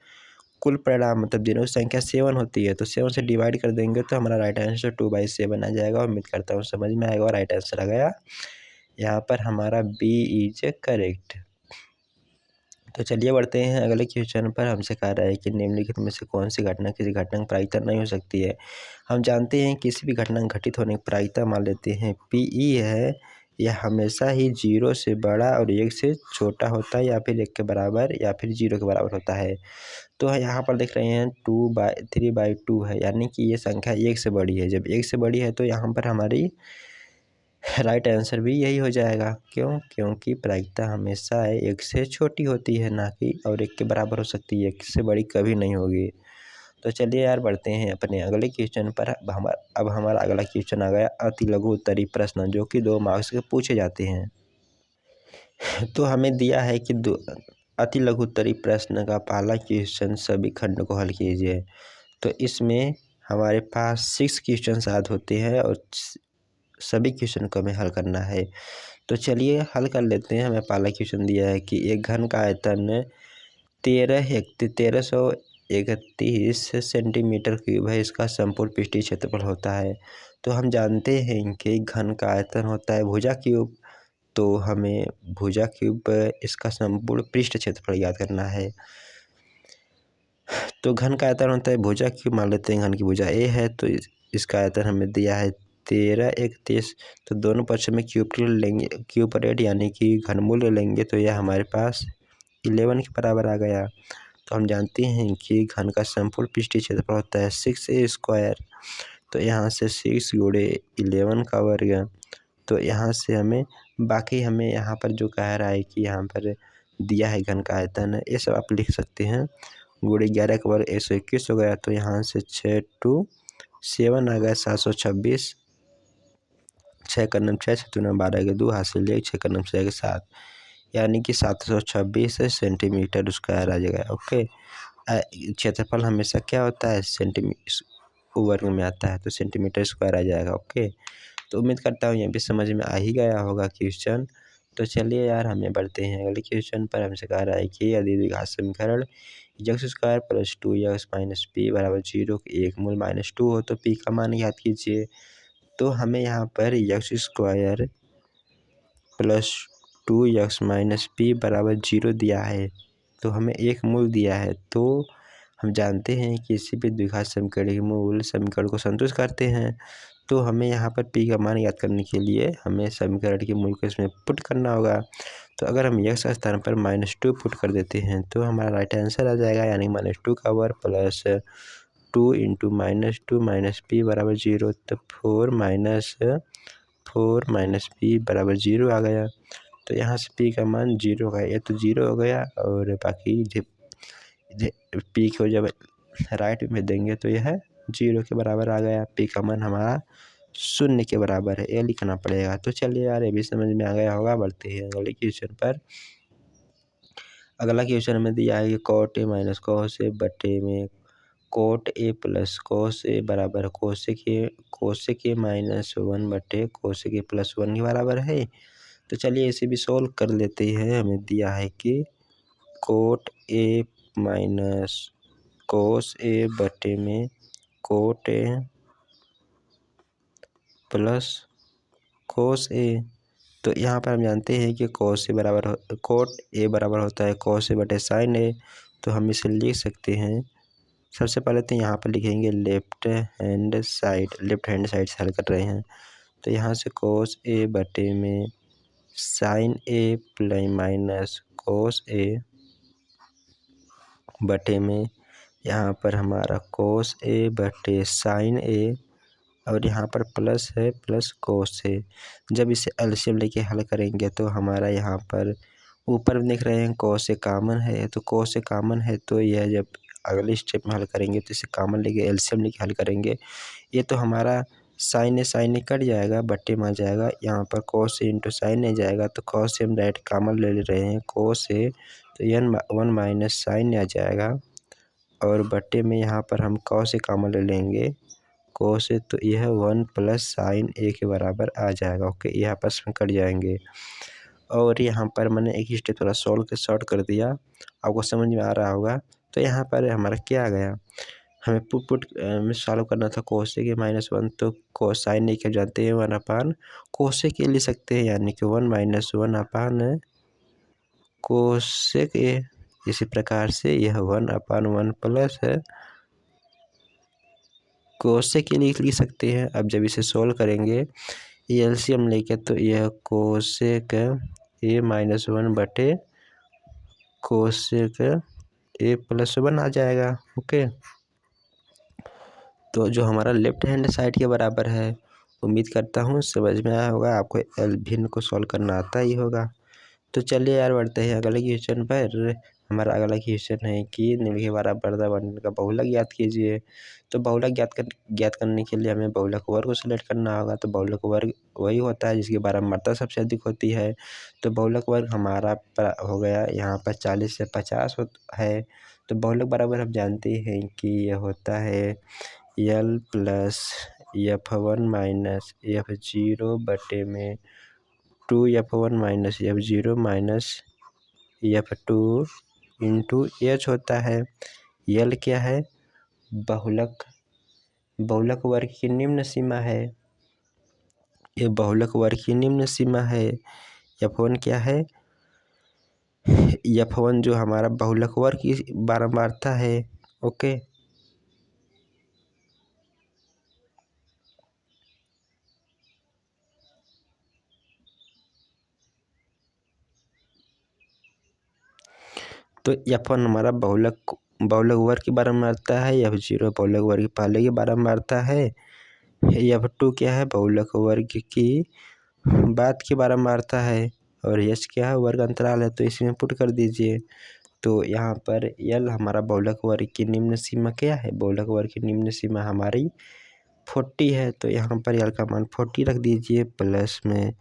कुल परिणाम मतलब दिनों की संख्या 7 होती है, तो 7 से डिवाइड कर देंगे तो हमारा राइट आंसर 2/7 आ जाएगा। उम्मीद करता हूँ समझ में आएगा और राइट आंसर आ गया। यहाँ पर हमारा बी इज करेक्ट। तो चलिए बढ़ते हैं अगले क्वेश्चन पर। हमसे कह रहा है कि निम्नलिखित में से कौन सी घटना किसी घटना की प्रायिकता नहीं हो सकती है। हम जानते हैं किसी भी घटना घटित होने की प्रायिकता मान लेते हैं PE है, यह हमेशा ही 0 से बड़ा और 1 से छोटा होता है, या फिर 1 के बराबर या फिर 0 के बराबर होता है। तो यहाँ पर देख रहे हैं 3/2 है, यानी कि ये संख्या 1 से बड़ी है। जब 1 से बड़ी है तो यहाँ पर हमारी राइट आंसर भी यही हो जाएगा। क्यों? क्योंकि प्रायिकता हमेशा 1 से छोटी होती है, ना कि और 1 के बराबर हो सकती है, 1 से बड़ी कभी नहीं होगी। तो चलिए यार बढ़ते हैं अपने अगले क्वेश्चन पर। अब हमारा अगला क्वेश्चन आ गया अति लघु उत्तरीय प्रश्न, जो कि 2 मार्क्स के पूछे जाते हैं। तो हमें दिया है कि अति लघु उत्तरीय प्रश्न का पहला क्वेश्चन सभी खंड को हल कीजिए। तो इसमें हमारे पास 6 क्वेश्चन याद होते हैं और सभी क्वेश्चन को हमें हल करना है। तो चलिए हल कर लेते हैं। हमें पहला क्वेश्चन दिया है कि एक घन का आयतन 1331 सेंटीमीटर क्यूब है, इसका संपूर्ण पृष्ठीय क्षेत्रफल होता है। तो हम जानते हैं कि घन का आयतन होता है भुजा क्यूब, तो हमें भुजा क्यूब इसका संपूर्ण पृष्ठ क्षेत्रफल याद करना है। तो घन का आयतन होता है भुजा क्यूब, मान लेते हैं घन की भुजा A है, तो इसका आयतन हमें दिया है 1331। तो दोनों पक्ष में क्यूब लेंगे, क्यूब रेड यानी कि घनमूल लेंगे, तो यह हमारे पास 11 के बराबर आ गया। तो हम जानते हैं कि घन का संपूर्ण पृष्ठीय क्षेत्रफल होता है 6a²। तो यहाँ से 6 गुणे 11 का वर्ग, तो यहाँ से हमें बाकी हमें यहाँ पर जो कह रहा है कि यहाँ पर दिया है घन का आयतन, ये सब आप लिख सकते हैं। गुणे 11 का वर्ग 121 हो गया, तो यहाँ से 6 2 7 आ गया 726। 6 का नम 6 7 12 के 2 हासिल 1 6 का नम 6 के 7, यानी कि 726 सेंटीमीटर स्क्वायर आ जाएगा। ओके, क्षेत्रफल हमेशा क्या होता है सेंटीमीटर वर्ग में आता है, तो सेंटीमीटर स्क्वायर आ जाएगा। ओके, तो उम्मीद करता हूँ ये भी समझ में आ ही गया होगा क्वेश्चन। तो चलिए यार हमें बढ़ते हैं अगले क्वेश्चन पर। हमसे कह रहा है कि यदि द्विघात समीकरण x² + 2x - p = 0 के एक मूल -2 हो तो p का मान याद कीजिए। तो हमें यहाँ पर x² + 2x - p = 0 दिया है, तो हमें एक मूल दिया है। तो हम जानते हैं कि किसी भी द्विघात समीकरण के मूल समीकरण को संतुष्ट करते हैं। तो हमें यहाँ पर p का मान याद करने के लिए हमें समीकरण के मूल को इसमें पुट करना होगा। तो अगर हम x का स्थान पर -2 पुट कर देते हैं तो हमारा राइट आंसर आ जाएगा, यानी -2 का वर्ग प्लस 2 × -2 - p = 0, तो 4 - p = 0 आ गया। तो यहाँ से p का मान 0 हो गया, ये तो 0 हो गया, और बाकी p को जब राइट में देंगे तो यह 0 के बराबर आ गया। p का मान हमारा 0 के बराबर है, ये लिखना पड़ेगा। तो चलिए यार ये भी समझ में आ गया होगा। बढ़ते हैं अगले क्वेश्चन पर। अगला क्वेश्चन हमें दिया है कि cot A - cos A बटे में cot A + cos A बराबर cosec A -1 बटे cosec A + 1 के बराबर है। तो चलिए इसे भी सोल्व कर लेते हैं। हमें दिया है कि cot A - cos A बटे में cot A + cos A। तो यहाँ पर हम जानते हैं कि cot A बराबर होता है cos A बटे sin A। तो हम इसे लिख सकते हैं। सबसे पहले तो यहाँ पर लिखेंगे लेफ्ट हैंड साइड से हल कर रहे हैं। तो यहाँ से cos A बटे में sin A ± cos A बटे में यहाँ पर हमारा cos A बटे sin A, और यहाँ पर प्लस है प्लस cos A। जब इसे एलसीएम लेके हल करेंगे तो हमारा यहाँ पर ऊपर देख रहे हैं cos A कॉमन है, तो cos A कॉमन है, तो यह जब अगले स्टेप में हल करेंगे तो इसे कॉमन लेके एलसीएम लेके हल करेंगे। ये तो हमारा sin A कट जाएगा, बट्टे में आ जाएगा, यहाँ पर cos A × sin A जाएगा, तो cos A हम डायरेक्ट कॉमन ले रहे हैं cos A, तो 1 - sin A आ जाएगा, और बट्टे में यहाँ पर हम cos A कॉमन ले लेंगे cos A, तो यह 1 + sin A के बराबर आ जाएगा। ओके, यह आपस में कट जाएंगे। और यहाँ पर मैंने एक स्टेप थोड़ा सॉल्व के शॉर्ट कर दिया, आपको समझ में आ रहा होगा। तो यहाँ पर हमारा क्या आ गया, हमें पुट में सॉल्व करना था कोसेक ए -1, तो कोसाइन ए क्या जानते हैं 1 कोसेक ए ले सकते हैं, यानी कि 1 - 1 कोसेक ए। इसी प्रकार से यह 1/1 प्लस है कोसेक ए लिख सकते हैं। अब जब इसे सोल्व करेंगे एलसीएम लेके, तो यह कोसेक ए -1 बटे कोसेक ए +1 आ जाएगा। ओके, तो जो हमारा लेफ्ट हैंड साइड के बराबर है। उम्मीद करता हूँ समझ में आया होगा, आपको एल भिन्न को सॉल्व करना आता ही होगा। तो चलिए यार बढ़ते हैं अगले क्वेश्चन पर। हमारा अगला क्वेश्चन है कि निम्न के बराबर वर्ग का बहुलक ज्ञात कीजिए। तो बहुलक ज्ञात करने के लिए हमें बहुलक वर्ग को सिलेक्ट करना होगा। तो बहुलक वर्ग वही होता है जिसकी बारंबारता सबसे अधिक होती है। तो बहुलक वर्ग हमारा हो गया यहाँ पर 40 से 50 है। तो बहुलक बराबर हम जानते हैं कि यह होता है L plus F1 minus F0 बटे में 2F1 minus F0 minus F2 into H होता है। L क्या है, बहुलक वर्ग की निम्न सीमा है। ये बहुलक वर्ग की निम्न सीमा है। F1 क्या है, F1 जो हमारा बहुलक वर्ग की बारंबारता है। ओके, तो F1 हमारा बहुलक वर्ग की बारंबारता है। F0 बहुलक वर्ग की पहले की बारंबारता है। F2 क्या है, बहुलक वर्ग की बाद की बारंबारता है। और H क्या है, वर्ग अंतराल है। तो इसमें पुट कर दीजिए। तो यहाँ पर L हमारा बहुलक वर्ग की निम्न सीमा क्या है, बहुलक वर्ग की निम्न सीमा हमारी 40 है। तो यहाँ पर L का मान 40 रख दीजिए। प्लस में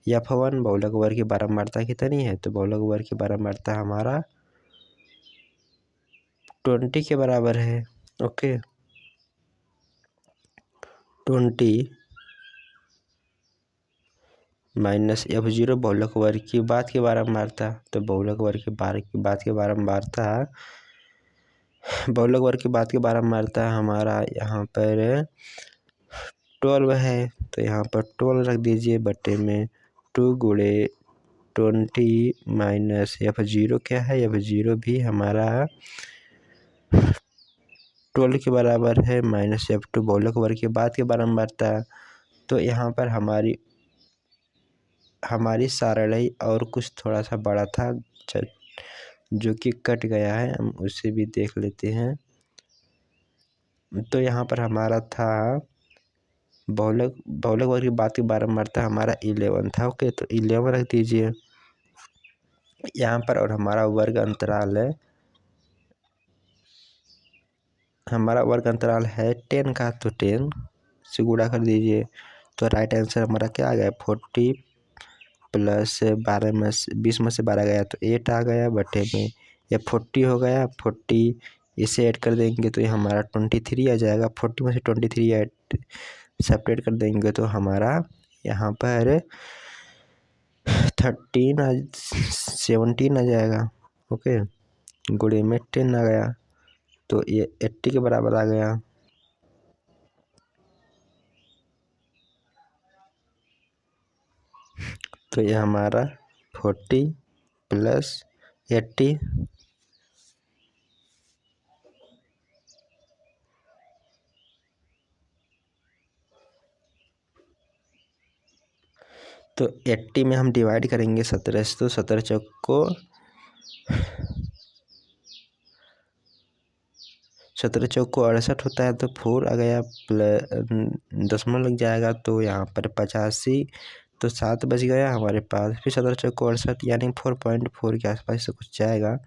F1 बहुलक वर्ग की बारंबारता कितनी है, तो बहुलक वर्ग की बारंबारता हमारा 20 के बराबर है। ओके, 20 माइनस F0 बहुलक वर्ग की बाद की बारंबारता। तो बहुलक वर्ग की बाद की बारंबारता बहुलक वर्ग की बाद की बारंबारता हमारा यहाँ पर 12 है। तो यहाँ पर 12 रख दीजिए बटे में 2 गुणे 20 माइनस F0 क्या है, F0 भी हमारा 12 के बराबर है माइनस F2 बहुलक वर्ग के बाद की बारंबारता। तो यहाँ पर हमारी सारणी और कुछ थोड़ा सा बड़ा था जो कि कट गया है, हम उसे भी देख लेते हैं। तो यहाँ पर हमारा था बहुलक वर्ग की बाद की बारंबारता हमारा 11 था। ओके, तो 11 रख दीजिए यहाँ पर। और हमारा वर्ग अंतराल है 10 का, तो 10 से गुणा कर दीजिए। तो राइट आंसर हमारा क्या आ गया, 40 प्लस 20 में से 12 गया तो 8 आ गया बटे में ये 40 हो गया। 40 इसे ऐड कर देंगे तो ये हमारा 23 आ जाएगा। 40 में से 23 ऐड सेपरेट कर देंगे तो हमारा यहाँ पर 17 आ जाएगा। ओके, गुणे में 10 आ गया तो ये 80 के बराबर आ गया। तो ये हमारा 40 प्लस 80 तो 80 में हम डिवाइड करेंगे 17 से, तो 17 चौक को 68 होता है। तो 4 आ गया, दशमलव लग जाएगा तो यहाँ पर 85। तो 7 बच गया हमारे पास। फिर 17 चौक को 68 यानी 4.4 के आसपास से कुछ जाएगा।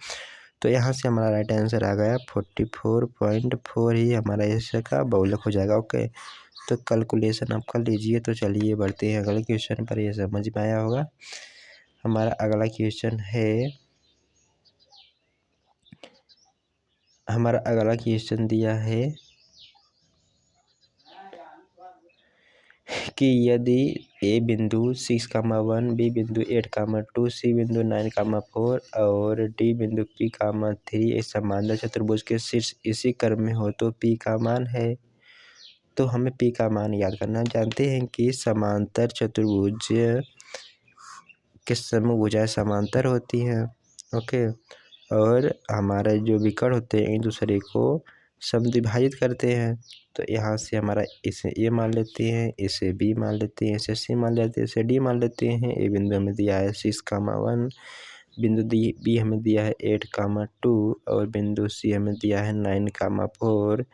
तो यहाँ से हमारा राइट आंसर आ गया 44.4 ही हमारा इसका बहुलक हो जाएगा। ओके, तो कैलकुलेशन आप कर लीजिए। तो चलिए बढ़ते हैं अगले क्वेश्चन पर, ये समझ में आया होगा। हमारा अगला क्वेश्चन दिया है कि यदि ए बिंदु 6,1, बी बिंदु 8,2, सी बिंदु 9,4 और डी बिंदु P,3 एक समांतर चतुर्भुज के शीर्ष इसी क्रम में हो तो P का मान है। तो हमें P का मान याद करना। जानते हैं कि समांतर चतुर्भुज के समूह भुजाएं समांतर होती हैं। ओके, और हमारे जो विकर्ण होते हैं एक दूसरे को समद्विभाजित करते हैं। तो यहाँ से हमारा इसे ए मान लेते हैं, इसे बी मान लेते हैं, इसे सी मान लेते हैं, इसे डी मान लेते हैं। ए बिंदु हमें दिया है 6,1, बिंदु बी हमें दिया है 8,2 और बिंदु सी हमें दिया है 9,4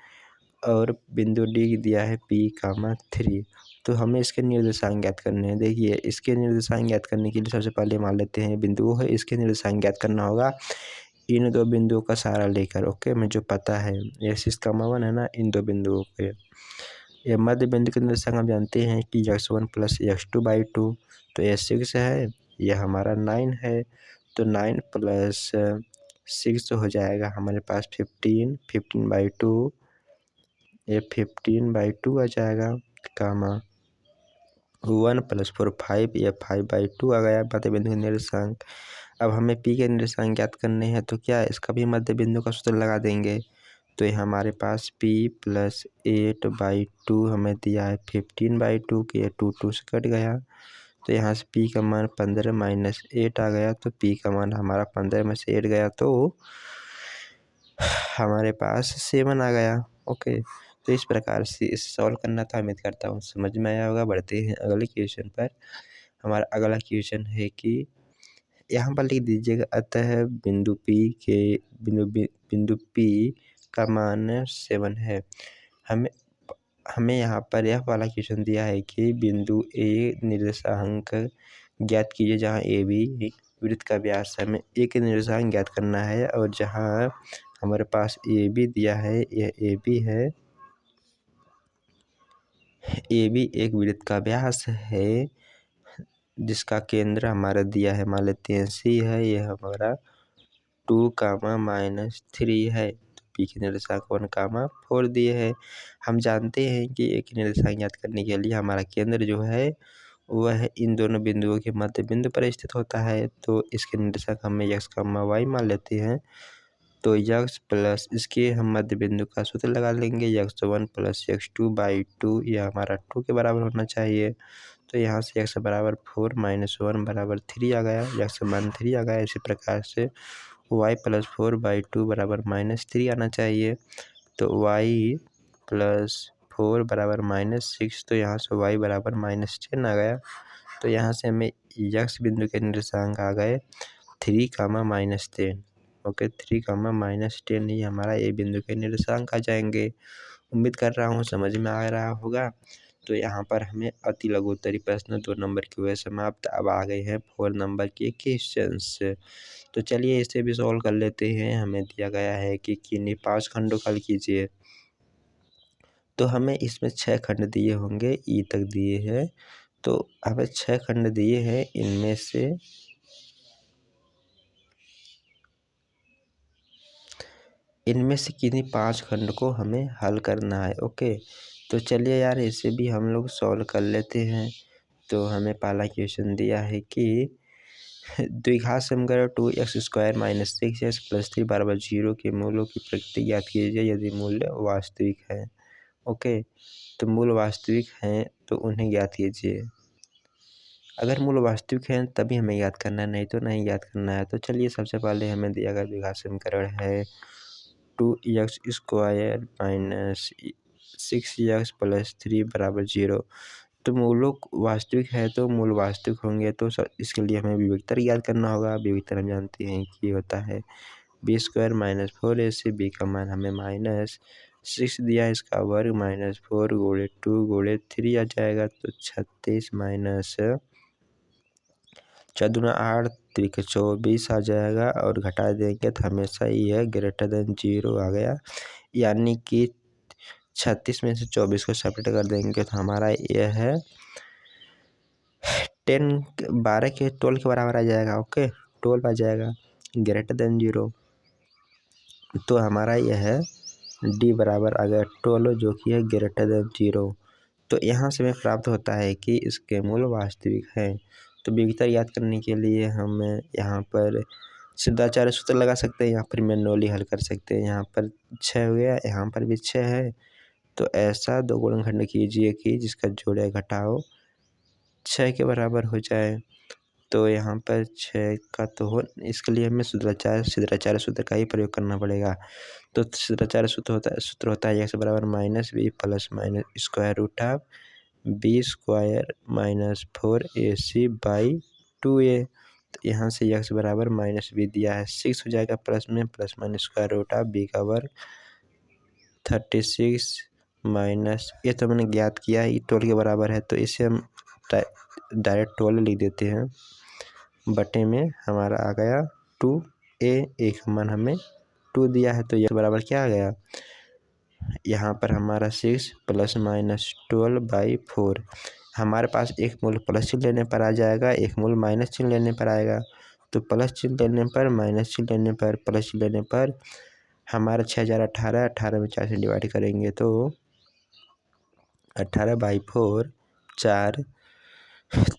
और बिंदु डी दिया है P,3। तो हमें इसके निर्देशांक ज्ञात करने हैं। देखिए, इसके निर्देशांक ज्ञात करने के लिए सबसे पहले मान लेते हैं बिंदु है, इसके निर्देशांक ज्ञात करना होगा इन दो बिंदुओं का सहारा लेकर। ओके, मुझे पता है ये 6,1 है ना, इन दो बिंदुओं पे। ये मध्य बिंदु के निर्देशांक हम जानते हैं कि x1 + x2/2, तो ये 6 है, यह हमारा 9 है। तो 9 + 6 हो जाएगा हमारे पास 15, 15/2, ये 15/2 आ जाएगा, कामा 1 + 4 5, ये 5/2 आ गया मध्य बिंदु के निर्देशांक। अब हमें P के निर्देशांक ज्ञात करने हैं, तो क्या इसका भी मध्य बिंदु का सूत्र लगा देंगे। तो ये हमारे पास P + 8/2 हमें दिया है 15/2 के, 2 से कट गया। तो यहाँ से P का मान 15 - 8 आ गया। तो P का मान हमारा 15 में से 8 गया तो हमारे पास 7 आ गया। ओके, तो इस प्रकार से इसे सॉल्व करना था। उम्मीद करता हूँ समझ में आया होगा। बढ़ते हैं अगले क्वेश्चन पर। हमारा अगला क्वेश्चन है कि यहाँ पर लिख दीजिएगा, अतः बिंदु P का मान 7 है। हमें यहाँ पर यह वाला क्वेश्चन दिया है कि बिंदु ए निर्देशांक ज्ञात कीजिए जहाँ ए बी वृत्त का व्यास है। हमें ए के निर्देशांक ज्ञात करना है और जहाँ हमारे पास ए बी दिया है, यह ए बी है। ए बी एक वृत्त का व्यास है जिसका केंद्र हमारा दिया है, मान लेते हैं सी है, यह हमारा 2, -3 है। तो पी के निर्देशांक 1, 4 दिए है। हम जानते हैं कि एक निर्देशांक ज्ञात करने के लिए हमारा केंद्र जो है वह इन दोनों बिंदुओं के मध्य बिंदु पर स्थित होता है। तो इसके निर्देशांक हमें x, y मान लेते हैं। तो x प्लस इसके हम मध्य बिंदु का सूत्र लगा लेंगे, x1 + x2/2, यह हमारा 2 के बराबर होना चाहिए। तो यहाँ से x बराबर 4 - 1 बराबर 3 आ गया, x मान 3 आ गया। इसी प्रकार से y + 4/2 बराबर -3 आना चाहिए। तो y + 4 बराबर -6, तो यहाँ से y बराबर -10 आ गया। तो यहाँ से हमें x बिंदु के निर्देशांक आ गए 3, -10। ओके, 3, -10 ही हमारा ए बिंदु के निर्देशांक आ जाएंगे। उम्मीद कर रहा हूँ समझ में आ रहा होगा। तो यहाँ पर हमें अति लघु उत्तरीय प्रश्न 2 नंबर के हुए समाप्त। अब आ गए हैं 4 नंबर के क्वेश्चंस। तो चलिए इसे भी सॉल्व कर लेते हैं। हमें दिया गया है कि किन्हीं 5 खंडों का हल कीजिए। तो हमें इसमें 6 खंड दिए होंगे, ई तक दिए हैं। तो हमें 6 खंड दिए हैं, इनमें से किन्हीं 5 खंड को हमें हल करना है। ओके, तो चलिए यार इसे भी हम लोग सॉल्व कर लेते हैं। तो हमें पहला क्वेश्चन दिया है कि द्विघात समीकरण 2x² - 6x + 3 बराबर 0 के मूलों की प्रकृति ज्ञात कीजिए यदि मूल्य वास्तविक है। ओके, तो मूल वास्तविक हैं तो उन्हें ज्ञात कीजिए। अगर मूल वास्तविक हैं तभी हमें याद करना है, नहीं तो नहीं याद करना है। तो चलिए सबसे पहले हमें दिया गया द्विघात समीकरण है 2x² - 6x + 3 बराबर 0। तो मूलों वास्तविक है तो मूल वास्तविक होंगे, तो इसके लिए हमें विभक्तर याद करना होगा। विभक्तर हम जानते हैं कि होता है b² - 4ac। b का मान हमें -6 दिया है, इसका वर्ग -4 × 2 × 3 आ जाएगा। तो 36 - 4 × 8 = 24 आ जाएगा और घटा देंगे तो हमेशा यह > 0 आ गया। यानी कि 36 में से 24 को सेपरेट कर देंगे तो हमारा यह है 12 के बराबर आ जाएगा। ओके, 12 आ जाएगा > 0। तो हमारा यह है D बराबर आ गया 12 जो कि है > 0। तो यहाँ से हमें प्राप्त होता है कि इसके मूल वास्तविक हैं। तो विविधता याद करने के लिए हम यहाँ पर सिद्धाचार्य सूत्र लगा सकते हैं, यहाँ पर मैनुअली हल कर सकते हैं। यहाँ पर 6 हो गया, यहाँ पर भी 6 है। तो ऐसा दो गुणनखंड कीजिए कि जिसका जोड़ या घटाव 6 के बराबर हो जाए। तो यहाँ पर 6 का तो हो, इसके लिए हमें सिद्धाचार्य सूत्र का ही प्रयोग करना पड़ेगा। तो सिद्धाचार्य सूत्र होता है x बराबर -b plus minus square root of b square minus 4ac by 2a। तो यहाँ से x बराबर -b दिया है, 6 हो जाएगा प्लस में, plus minus square root of b का वर्ग 36 माइनस, ये तो मैंने ज्ञात किया है, 12 के बराबर है। तो इसे हम डायरेक्ट 12 लिख देते हैं, बटे में हमारा आ गया 2a, एक मान हमें 2 दिया है। तो यह बराबर क्या आ गया, यहाँ पर हमारा 6 प्लस माइनस 12 बाई 4। हमारे पास एक मूल प्लस चिन्ह लेने पर आ जाएगा, एक मूल माइनस चिन्ह लेने पर आएगा। तो प्लस चिन्ह लेने पर, माइनस चिन्ह लेने पर, प्लस चिन्ह लेने पर हमारा 6018, 18 में 4 से डिवाइड करेंगे तो 18 बाई 4 4।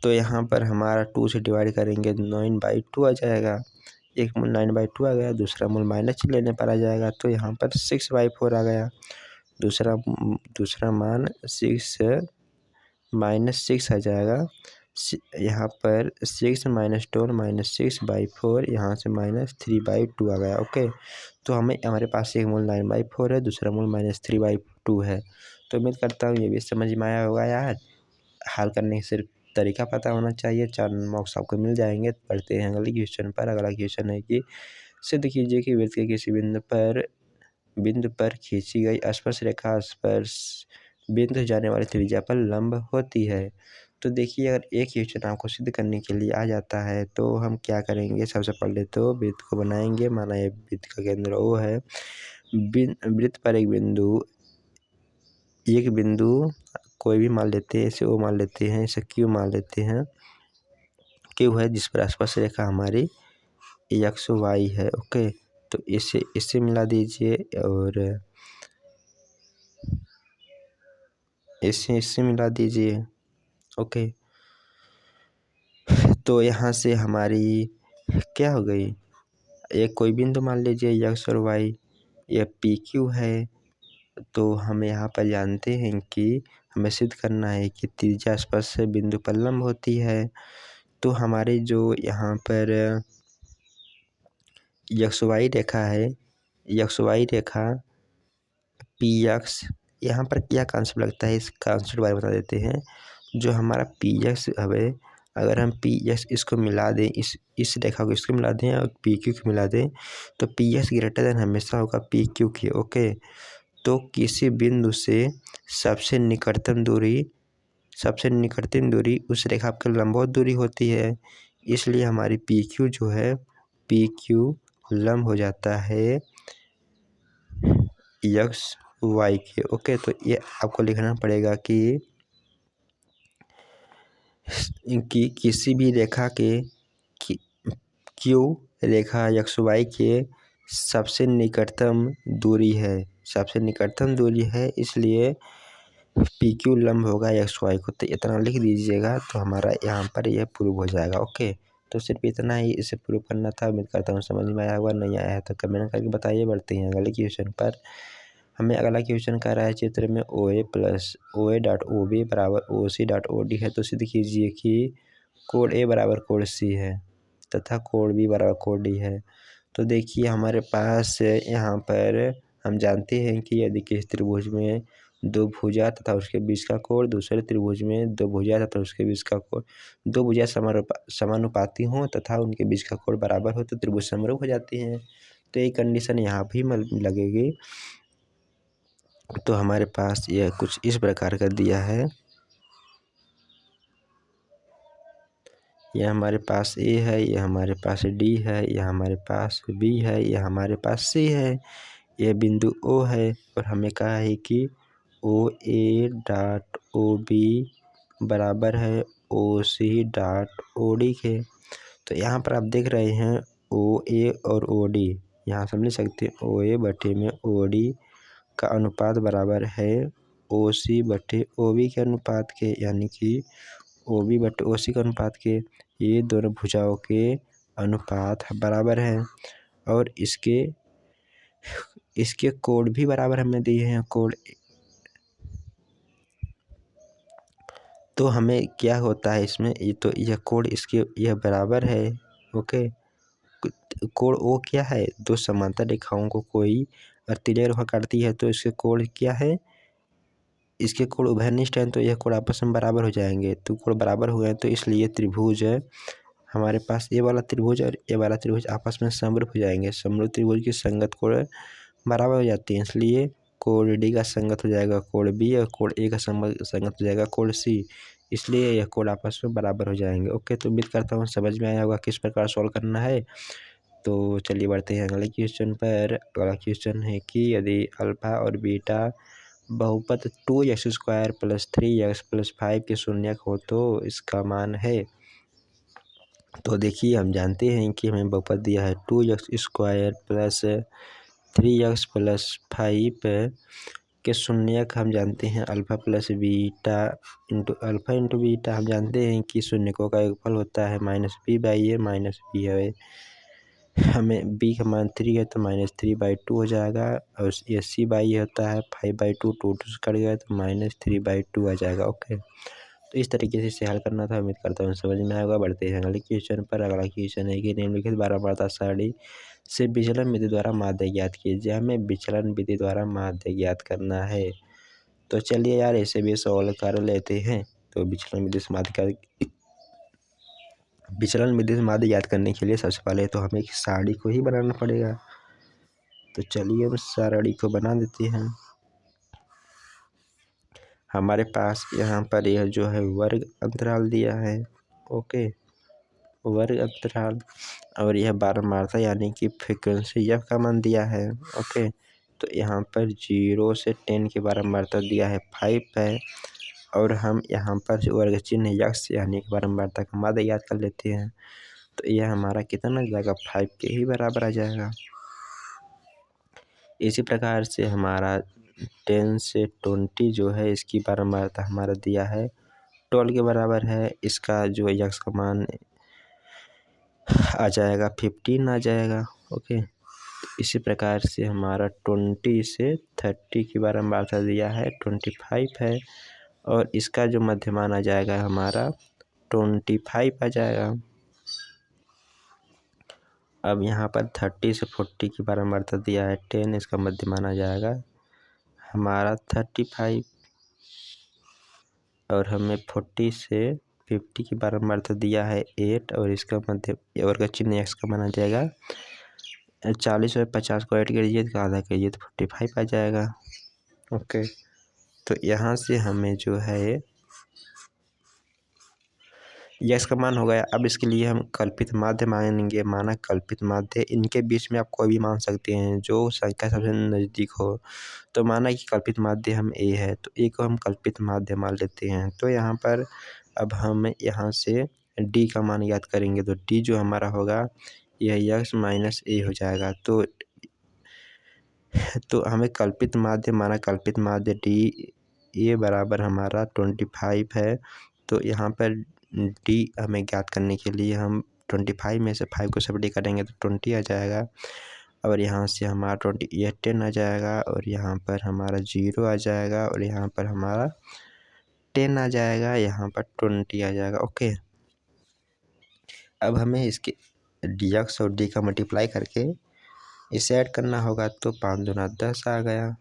तो यहाँ पर हमारा 2 से डिवाइड करेंगे 9 बाई 2 आ जाएगा। एक मूल 9 बाई 2 आ गया, दूसरा मूल माइनस चिन्ह लेने पर आ जाएगा। तो यहाँ पर 6 बाई 4 आ गया, दूसरा मान 6 माइनस 6 आ जाएगा। यहाँ पर 6 माइनस 12 माइनस 6 बाई 4, यहाँ से -3 बाई 2 आ गया। ओके, तो हमारे पास एक मूल 9 बाई 4 है, दूसरा मूल -3 बाई 2 है। तो उम्मीद करता हूँ ये भी समझ में आया होगा यार। हल करने के सिर्फ तरीका पता होना चाहिए, 4 मार्क्स आपको मिल जाएंगे। पढ़ते हैं अगले क्वेश्चन पर। अगला क्वेश्चन है कि सिद्ध कीजिए कि वृत्त के किसी बिंदु पर खींची गई स्पर्श रेखा स्पर्श बिंदु से जाने वाली त्रिज्या पर लंब होती है। तो देखिए, अगर एक क्वेश्चन आपको सिद्ध करने के लिए आ जाता है तो हम क्या करेंगे, सबसे पहले तो वृत्त को बनाएंगे। माना ये वृत्त का केंद्र O है, वृत्त पर एक बिंदु कोई भी मान लेते हैं, इसे O मान लेते हैं, इसे Q मान लेते हैं। Q है जिस पर स्पर्श रेखा हमारी XY है। ओके, तो इससे मिला दीजिए और इससे मिला दीजिए। ओके, तो यहाँ से हमारी क्या हो गई, एक कोई बिंदु मान लीजिए x और y, यह PQ है। तो हम यहाँ पर जानते हैं कि हमें सिद्ध करना है कि त्रिज्या स्पर्श से बिंदु पर लंब होती है। तो हमारे जो यहाँ पर XY रेखा है, XY रेखा PX, यहाँ पर क्या कॉन्सेप्ट लगता है, इस कॉन्सेप्ट के बारे में बता देते हैं। जो हमारा PX है, अगर हम PX इसको मिला दें, इस रेखा को इसको मिला दें और PQ को मिला दें, तो PX ग्रेटर देन हमेशा होगा PQ के। ओके, तो किसी बिंदु से सबसे निकटतम दूरी उस रेखा के लंबवत दूरी होती है। इसलिए हमारी PQ जो है, PQ लंब हो जाता है XY के। ओके, तो ये आपको लिखना पड़ेगा कि किसी भी रेखा के Q रेखा XY के सबसे निकटतम दूरी है, इसलिए PQ लंब होगा XY को। तो इतना लिख दीजिएगा, तो हमारा यहाँ पर यह प्रूव हो जाएगा। ओके, तो सिर्फ इतना ही इसे प्रूव करना था। उम्मीद करता हूँ समझ में आया होगा, नहीं आया है तो कमेंट करके बताइए। बढ़ते हैं अगले क्वेश्चन पर। हमें अगला क्वेश्चन कह रहा है चित्र में OA डॉट OB बराबर OC डॉट OD है। तो सिद्ध कीजिए कि कोण A बराबर कोण C है तथा कोण B बराबर कोण D है। तो देखिए, हमारे पास यहाँ पर हम जानते हैं कि यदि किसी त्रिभुज में दो भुजा तथा उसके बीच का कोण, दूसरे त्रिभुज में दो भुजा तथा उसके बीच का कोण, दो भुजा समानुपाती हों तथा उनके बीच का कोण बराबर हो तो त्रिभुज समरूप हो जाती हैं। तो ये कंडीशन यहाँ भी लगेगी। तो हमारे पास यह कुछ इस प्रकार का दिया है। यह हमारे पास A है, यह हमारे पास D है, यह हमारे पास B है, यह हमारे पास C है, यह बिंदु O है और हमें कहा है कि OA डॉट OB बराबर है OC डॉट OD के। तो यहाँ पर आप देख रहे हैं OA और OD, यहाँ समझ सकते हैं OA बटे में OD का अनुपात बराबर है ओ सी बटे ओ बी के अनुपात के, यानी कि ओ बी बटे ओ सी के अनुपात के, ये दोनों भुजाओं के अनुपात बराबर हैं। और इसके कोण भी बराबर हमें दिए हैं कोण। तो हमें क्या होता है इसमें, ये तो यह कोण इसके यह बराबर है। ओके, कोण ओ क्या है, दो समांतर रेखाओं को कोई अगर तिर्यक रेखा काटती है तो इसके कोण क्या है, इसके कोण उभयनिष्ठ हैं, तो यह कोण आपस में बराबर हो जाएंगे। तो कोण बराबर हो गए तो इसलिए त्रिभुज हमारे पास ये वाला त्रिभुज और ये वाला त्रिभुज आपस में समरूप हो जाएंगे। समरूप त्रिभुज की संगत कोण बराबर हो जाती है, इसलिए कोण डी का संगत हो जाएगा कोण बी और कोण ए का संगत हो जाएगा कोण सी, इसलिए यह कोण आपस में बराबर हो जाएंगे। ओके, तो उम्मीद करता हूँ समझ में आया होगा किस प्रकार सॉल्व करना है। तो चलिए बढ़ते हैं अगले क्वेश्चन पर। अगला क्वेश्चन है कि यदि अल्फा और बीटा बहुपद 2x² + 3x + 5 के शून्यक हो तो इसका मान है। तो देखिए, हम जानते हैं कि हमें बहुपद दिया है 2x² + 3x + 5 के शून्यक हम जानते हैं alpha plus beta alpha into beta. हम जानते हैं कि शून्यकों का योगफल होता है -b/a -b है। हमें b का मान 3 है तो -3/2 हो जाएगा, और ये c/a होता है 5/2, 2 से कट गया तो -3/2 आ जाएगा। ओके, तो इस तरीके से इसे हल करना था। उम्मीद करता हूँ समझ में आएगा। बढ़ते हैं अगले क्वेश्चन पर। अगला क्वेश्चन है कि निम्नलिखित बारहमार्ता सारणी से विचलन विधि द्वारा माध्य ज्ञात कीजिए। हमें विचलन विधि द्वारा माध्य ज्ञात करना है। तो चलिए यार इसे भी सॉल्व कर लेते हैं। तो विचलन विधि से माध्य ज्ञात करने के लिए सबसे पहले तो हमें एक सारणी को ही बनाना पड़ेगा। तो चलिए हम सारणी को बना देते हैं। हमारे पास यहाँ पर यह जो है वर्ग अंतराल दिया है। ओके, वर्ग अंतराल, और यह बारहमार्ता यानी कि फ्रीक्वेंसी f का मान दिया है। ओके, तो यहाँ पर 0 से 10 की बारहमार्ता दिया है 5 है, और हम यहाँ पर वर्ग चिन्ह यक्ष यानी कि बारहमार्ता का माध्य याद कर लेते हैं। तो यह हमारा कितना आ जाएगा, 5 के ही बराबर आ जाएगा। इसी प्रकार से हमारा 10 से 20 जो है इसकी बारहमार्ता हमारा दिया है 12 के बराबर है। इसका जो यक्ष का मान आ जाएगा 15 आ जाएगा। ओके, इसी प्रकार से हमारा 20 से 30 की बारहमार्ता दिया है 25 है, और इसका जो मध्यमान आ जाएगा हमारा 25 आ जाएगा। अब यहाँ पर 30 से 40 की बारहमार्ता दिया है 10, इसका मध्यमान आ जाएगा हमारा 35, और हमें 40 से 50 की बारहमार्ता दिया है 8, और इसका मध्य वर्ग चिन्ह x का मान आ जाएगा 40 और 50 को ऐड कीजिए तो आधा कीजिए तो 45 आ जाएगा। ओके, तो यहाँ से हमें जो है यक्स का मान हो गया। अब इसके लिए हम कल्पित माध्य मानेंगे। माना कल्पित माध्य, इनके बीच में आप कोई भी मान सकते हैं जो संख्या सबसे नज़दीक हो। तो माना कि कल्पित माध्य हम ए है, तो ए को हम कल्पित माध्य मान लेते हैं। तो यहाँ पर अब हम यहाँ से डी का मान याद करेंगे, तो डी जो हमारा होगा यह यक्स माइनस ए हो जाएगा। तो हमें कल्पित माध्य, माना कल्पित माध्य डी ए बराबर हमारा 25 है। तो यहाँ पर डी हमें ज्ञात करने के लिए हम 25 में से 5 को सब्ट्रैक्ट करेंगे तो 20 आ जाएगा, और यहाँ से हमारा 10 आ जाएगा, और यहाँ पर हमारा 0 आ जाएगा, और यहाँ पर हमारा 10 आ जाएगा, यहाँ पर 20 आ जाएगा। ओके, अब हमें इसके डी एक्स और डी का मल्टीप्लाई करके इसे ऐड करना होगा। तो 5 दूना 10 आ गया,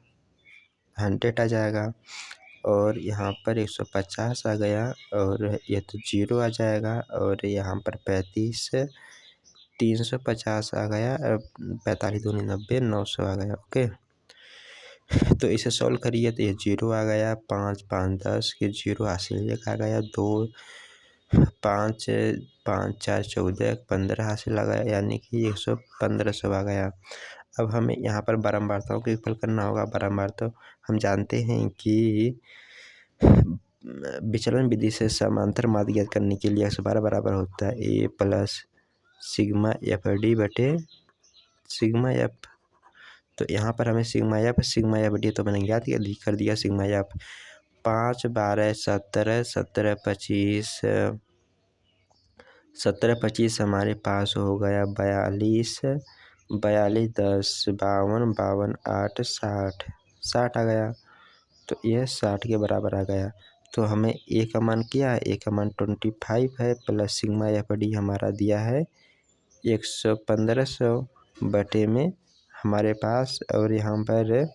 100 आ जाएगा, और यहाँ पर 150 आ गया, और ये तो 0 आ जाएगा, और यहाँ पर 35 350 आ गया, 45 दूनी 90 900 आ गया। ओके, तो इसे सॉल्व करिए तो ये 0 आ गया, 5 5 10 के 0 हासिल आ गया, 2 5 5 4 14 15 हासिल आ गया, यानी कि 1500 आ गया। अब हमें यहाँ पर बारहमार्ताओं का योगफल करना होगा। बारहमार्ता हम जानते हैं कि विचलन विधि से समांतर माध्य ज्ञात करने के लिए x बराबर होता है a plus sigma F D बटे सिग्मा एफ। तो यहाँ पर हमें सिग्मा एफ डी तो मैंने याद कर दिया सिग्मा एफ 5 12 17 17 25 17 25 हमारे पास हो गया 42 42 10 52 52 8 60 60 आ गया। तो यह 60 के बराबर आ गया। तो हमें ए का मान क्या है, ए का मान 25 है प्लस सिग्मा एफ डी हमारा दिया है 1500 बटे में हमारे पास, और यहाँ पर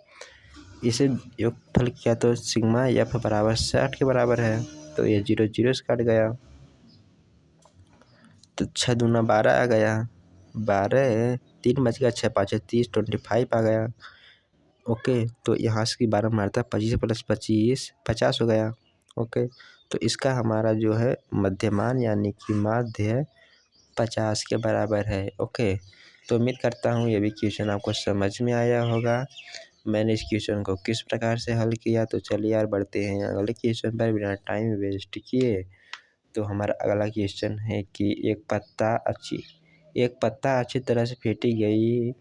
इसे योगफल किया तो सिग्मा एफ बराबर 60 के बराबर है। तो ये 0 0 से कट गया, तो 6 दूना 12 आ गया, 12 3 बच गया, 6 5 30 25 आ गया। ओके, तो यहाँ से 12 मारता 25 प्लस 25 50 हो गया। ओके, तो इसका हमारा जो है मध्यमान यानी कि माध्य 50 के बराबर है। ओके, तो उम्मीद करता हूँ ये भी क्वेश्चन आपको समझ में आया होगा। मैंने इस क्वेश्चन को किस प्रकार से हल किया, तो चलिए यार बढ़ते हैं अगले क्वेश्चन पर बिना टाइम वेस्ट किए। तो हमारा अगला क्वेश्चन है कि एक पत्ता अच्छी तरह से फेंटी गई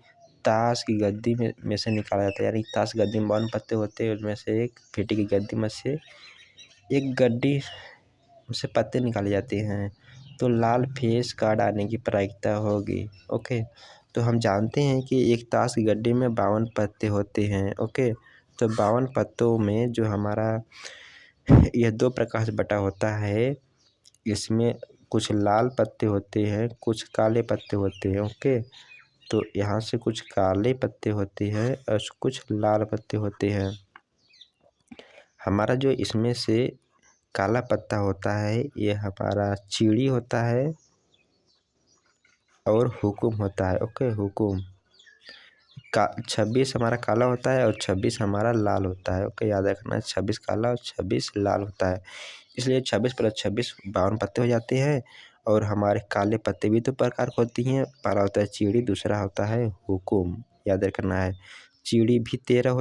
ताश की गद्दी में से निकाला जाता है, यानी ताश गद्दी में 52 पत्ते होते हैं, उनमें से एक फेंटी की गद्दी में से एक गड्डी से पत्ते निकाले जाते हैं, तो लाल फेस कार्ड आने की प्रायिकता होगी। ओके, तो हम जानते हैं कि एक ताश की गड्डी में 52 पत्ते होते हैं। ओके, तो 52 पत्तों में जो हमारा यह 2 प्रकार से बटा होता है, इसमें कुछ लाल पत्ते होते हैं, कुछ काले पत्ते होते हैं। ओके, तो यहाँ से कुछ काले पत्ते होते हैं और कुछ लाल पत्ते होते हैं। हमारा जो इसमें से काला पत्ता होता है ये हमारा चीड़ी होता है और हुकुम होता है। ओके, हुकुम का 26 हमारा काला होता है और 26 हमारा लाल होता है। ओके, याद रखना 26 काला और 26 लाल होता है, इसलिए 26 प्लस 26 52 पत्ते हो जाते हैं। और हमारे काले पत्ते भी 2 प्रकार के होती हैं, पहला होता है चीड़ी, दूसरा होता है हुकुम, याद रखना है। चीड़ी भी 13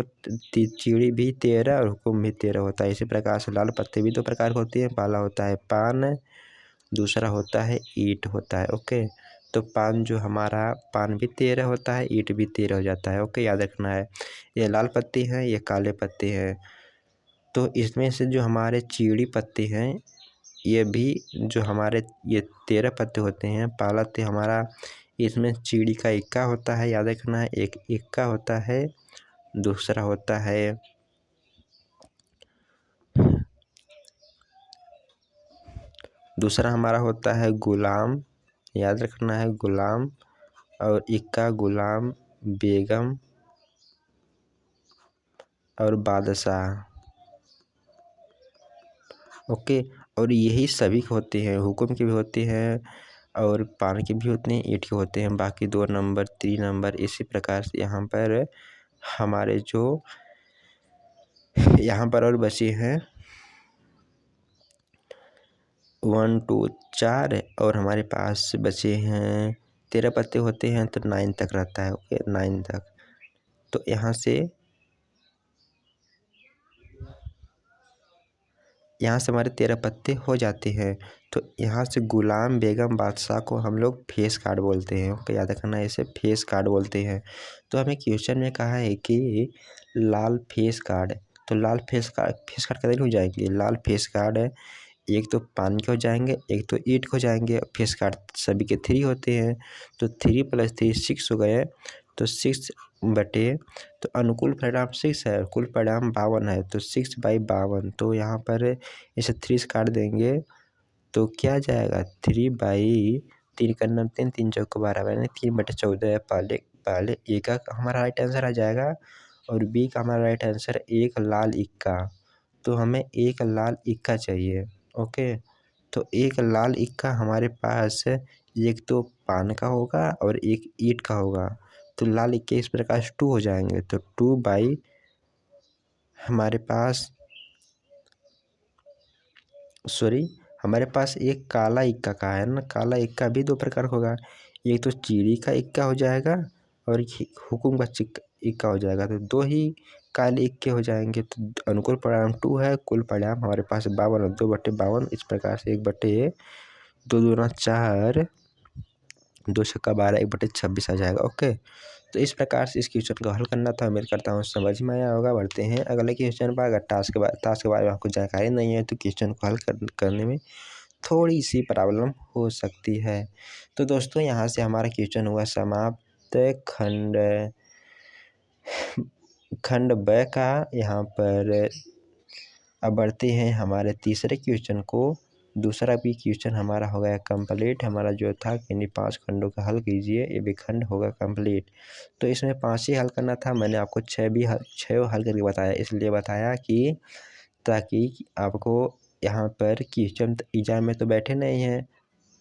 और हुकुम भी 13 होता है। इसी प्रकार से लाल पत्ते भी 2 प्रकार के होते हैं, पहला होता है पान, दूसरा होता है ईंट होता है। ओके, तो पान भी 13 होता है, ईंट भी 13 हो जाता है। ओके, याद रखना है। ये लाल पत्ते हैं, ये काले पत्ते हैं। तो इसमें से जो हमारे चीड़ी पत्ते हैं ये भी जो हमारे ये 13 पत्ते होते हैं, पहला तो हमारा इसमें चीड़ी का इक्का होता है, याद रखना है, एक इक्का होता है, दूसरा होता है हमारा होता है गुलाम, याद रखना है गुलाम, और इक्का गुलाम, बेगम और बादशाह। ओके, और यही सभी के होते हैं, हुकुम के भी होते हैं और पान के भी होते हैं, ईंट के होते हैं, बाकी 2 नंबर 3 नंबर इसी प्रकार से यहाँ पर हमारे जो यहाँ पर और बचे हैं 1 2 4 और हमारे पास बचे हैं 13 पत्ते होते हैं, तो 9 तक रहता है। ओके, 9 तक। तो यहाँ से हमारे 13 पत्ते हो जाते हैं। तो यहाँ से गुलाम बेगम बादशाह को हम लोग फेस कार्ड बोलते हैं। ओके, याद रखना है, इसे फेस कार्ड बोलते हैं। तो हमें क्वेश्चन में कहा है कि लाल फेस कार्ड, तो लाल फेस कार्ड कितने हो जाएंगे, लाल फेस कार्ड है एक तो पान के हो जाएंगे, एक तो ईंट के हो जाएंगे। फेस कार्ड सभी के 3 होते हैं, तो 3 + 3 6 हो गए, तो 6 बटे, तो अनुकूल परिणाम 6 है, कुल परिणाम 52 है, तो 6/52। तो यहाँ पर इसे 3 से काट देंगे तो क्या जाएगा 3/3 करना 3 3 चौको 12 यानी 3/14 है। पहले ए का हमारा राइट आंसर आ जाएगा और बी का हमारा राइट आंसर एक लाल इक्का, तो हमें एक लाल इक्का चाहिए। ओके, तो एक लाल इक्का हमारे पास एक तो पान का होगा और एक ईंट का होगा, तो लाल इक्के इस प्रकार से 2 हो जाएंगे, तो 2 हमारे पास हमारे पास एक काला इक्का का है ना, काला इक्का भी 2 प्रकार का होगा, एक तो चीड़ी का इक्का हो जाएगा और हुकुम का इक्का हो जाएगा, तो 2 ही काले इक्के हो जाएंगे। तो अनुकूल परिणाम 2 है, कुल परिणाम हमारे पास 52 और 2/52 इस प्रकार से 1/2 2 दूना 4 2 छक्का 12 1/26 आ जाएगा। ओके, तो इस प्रकार से इस क्वेश्चन को हल करना था। उम्मीद करता हूँ समझ में आया होगा। बढ़ते हैं अगले क्वेश्चन पर। अगर टास्क के बारे में आपको जानकारी नहीं है तो क्वेश्चन को हल करने में थोड़ी सी प्रॉब्लम हो सकती है। तो दोस्तों यहाँ से हमारा क्वेश्चन हुआ समाप्त। खंड ब का। यहाँ पर अब बढ़ते हैं हमारे तीसरे क्वेश्चन को। दूसरा भी क्वेश्चन हमारा हो गया कंप्लीट। हमारा जो था कि इन्हीं 5 खंडों का हल कीजिए, ये भी खंड होगा कंप्लीट। तो इसमें 5 ही हल करना था। मैंने आपको 6 हल करके बताया, इसलिए बताया कि ताकि आपको यहाँ पर क्वेश्चन एग्जाम में तो बैठे नहीं हैं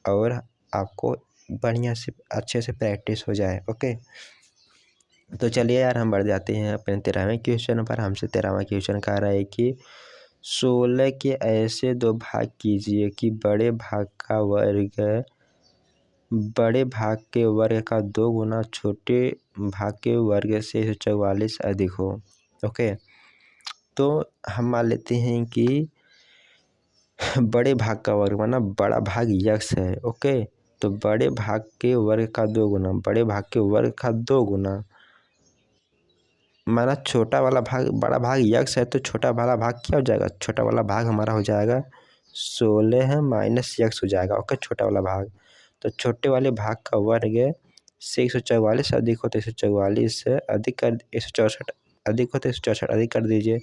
और आपको बढ़िया से अच्छे से प्रैक्टिस हो जाए। ओके, तो चलिए यार हम बढ़ जाते हैं अपने 13वें क्वेश्चन पर। हमसे 13वां क्वेश्चन कह रहा है कि 16 के ऐसे 2 भाग कीजिए कि बड़े भाग के वर्ग का 2 गुना छोटे भाग के वर्ग से 144 अधिक हो। ओके, तो हम मान लेते हैं कि बड़े भाग का वर्ग माना बड़ा भाग यक्स है। ओके, तो बड़े भाग के वर्ग का 2 गुना, बड़े भाग के वर्ग का 2 गुना माना छोटा वाला भाग, बड़ा भाग यक्स है तो छोटा वाला भाग क्या हो जाएगा? छोटा वाला भाग हमारा हो जाएगा 16 माइनस यक्स हो जाएगा। ओके, छोटा वाला भाग। तो छोटे वाले भाग का वर्ग से 144 अधिक हो तो 144 से अधिक कर 164 अधिक हो तो 164 अधिक कर दीजिए।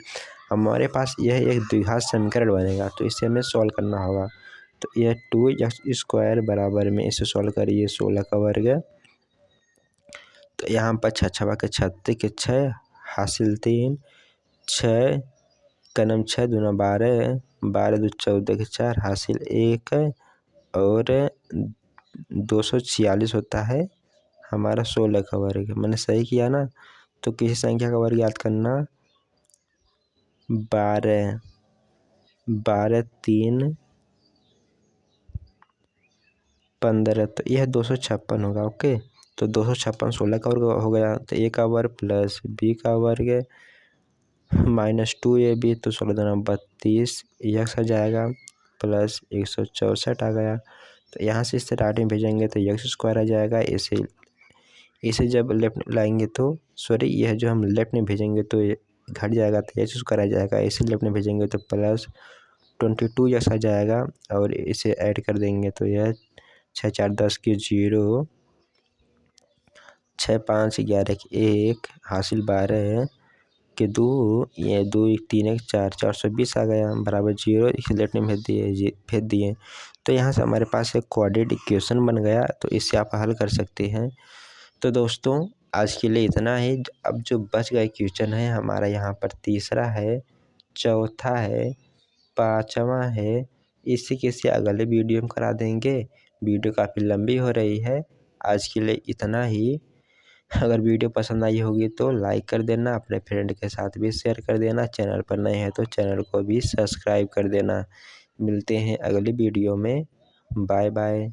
हमारे पास यह एक द्विघात समीकरण बनेगा, तो इसे हमें सॉल्व करना होगा। तो यह 2x² बराबर में इसे सॉल्व करिए 16 का वर्ग। तो यहाँ पर 6 छवा के 36 के 6 हासिल 3, 6 कनम 6 दूना 12, 12 दू 14 के 4 हासिल 1 और 246 होता है हमारा 16 का वर्ग। मैंने सही किया ना? तो किसी संख्या का वर्ग याद करना 12, 12 3 15, तो यह 256 होगा। ओके, तो 256 16 का वर्ग हो गया। तो a का वर्ग प्लस b का वर्ग माइनस 2ab, तो 16 दूना 32 यक्स आ जाएगा प्लस 164 आ गया। तो यहाँ से इसे राइट में भेजेंगे तो x² आ जाएगा। इसे जब लेफ्ट लाएंगे तो सॉरी, यह जो हम लेफ्ट में भेजेंगे तो ये घट जाएगा तो x² आ जाएगा। इसे लेफ्ट में भेजेंगे तो प्लस 22 यक्स आ जाएगा और इसे ऐड कर देंगे तो यह 6 4 10 के 0, 6 5 11 के 1 हासिल 12 के 2, ये 2 3 1 4 420 आ गया बराबर 0। इसे लेफ्ट में भेज दिए। तो यहाँ से हमारे पास एक क्वाड्रेटिक इक्वेशन बन गया। तो इसे आप हल कर सकते हैं। तो दोस्तों आज के लिए इतना ही। अब जो बच गए क्वेश्चन है हमारा यहाँ पर तीसरा है, चौथा है, पाँचवा है, इसी के से अगले वीडियो में करा देंगे। वीडियो काफ़ी लंबी हो रही है। आज के लिए इतना ही। अगर वीडियो पसंद आई होगी तो लाइक कर देना, अपने फ्रेंड के साथ भी शेयर कर देना। चैनल पर नए हैं तो चैनल को भी सब्सक्राइब कर देना। मिलते हैं अगली वीडियो में। Bye bye.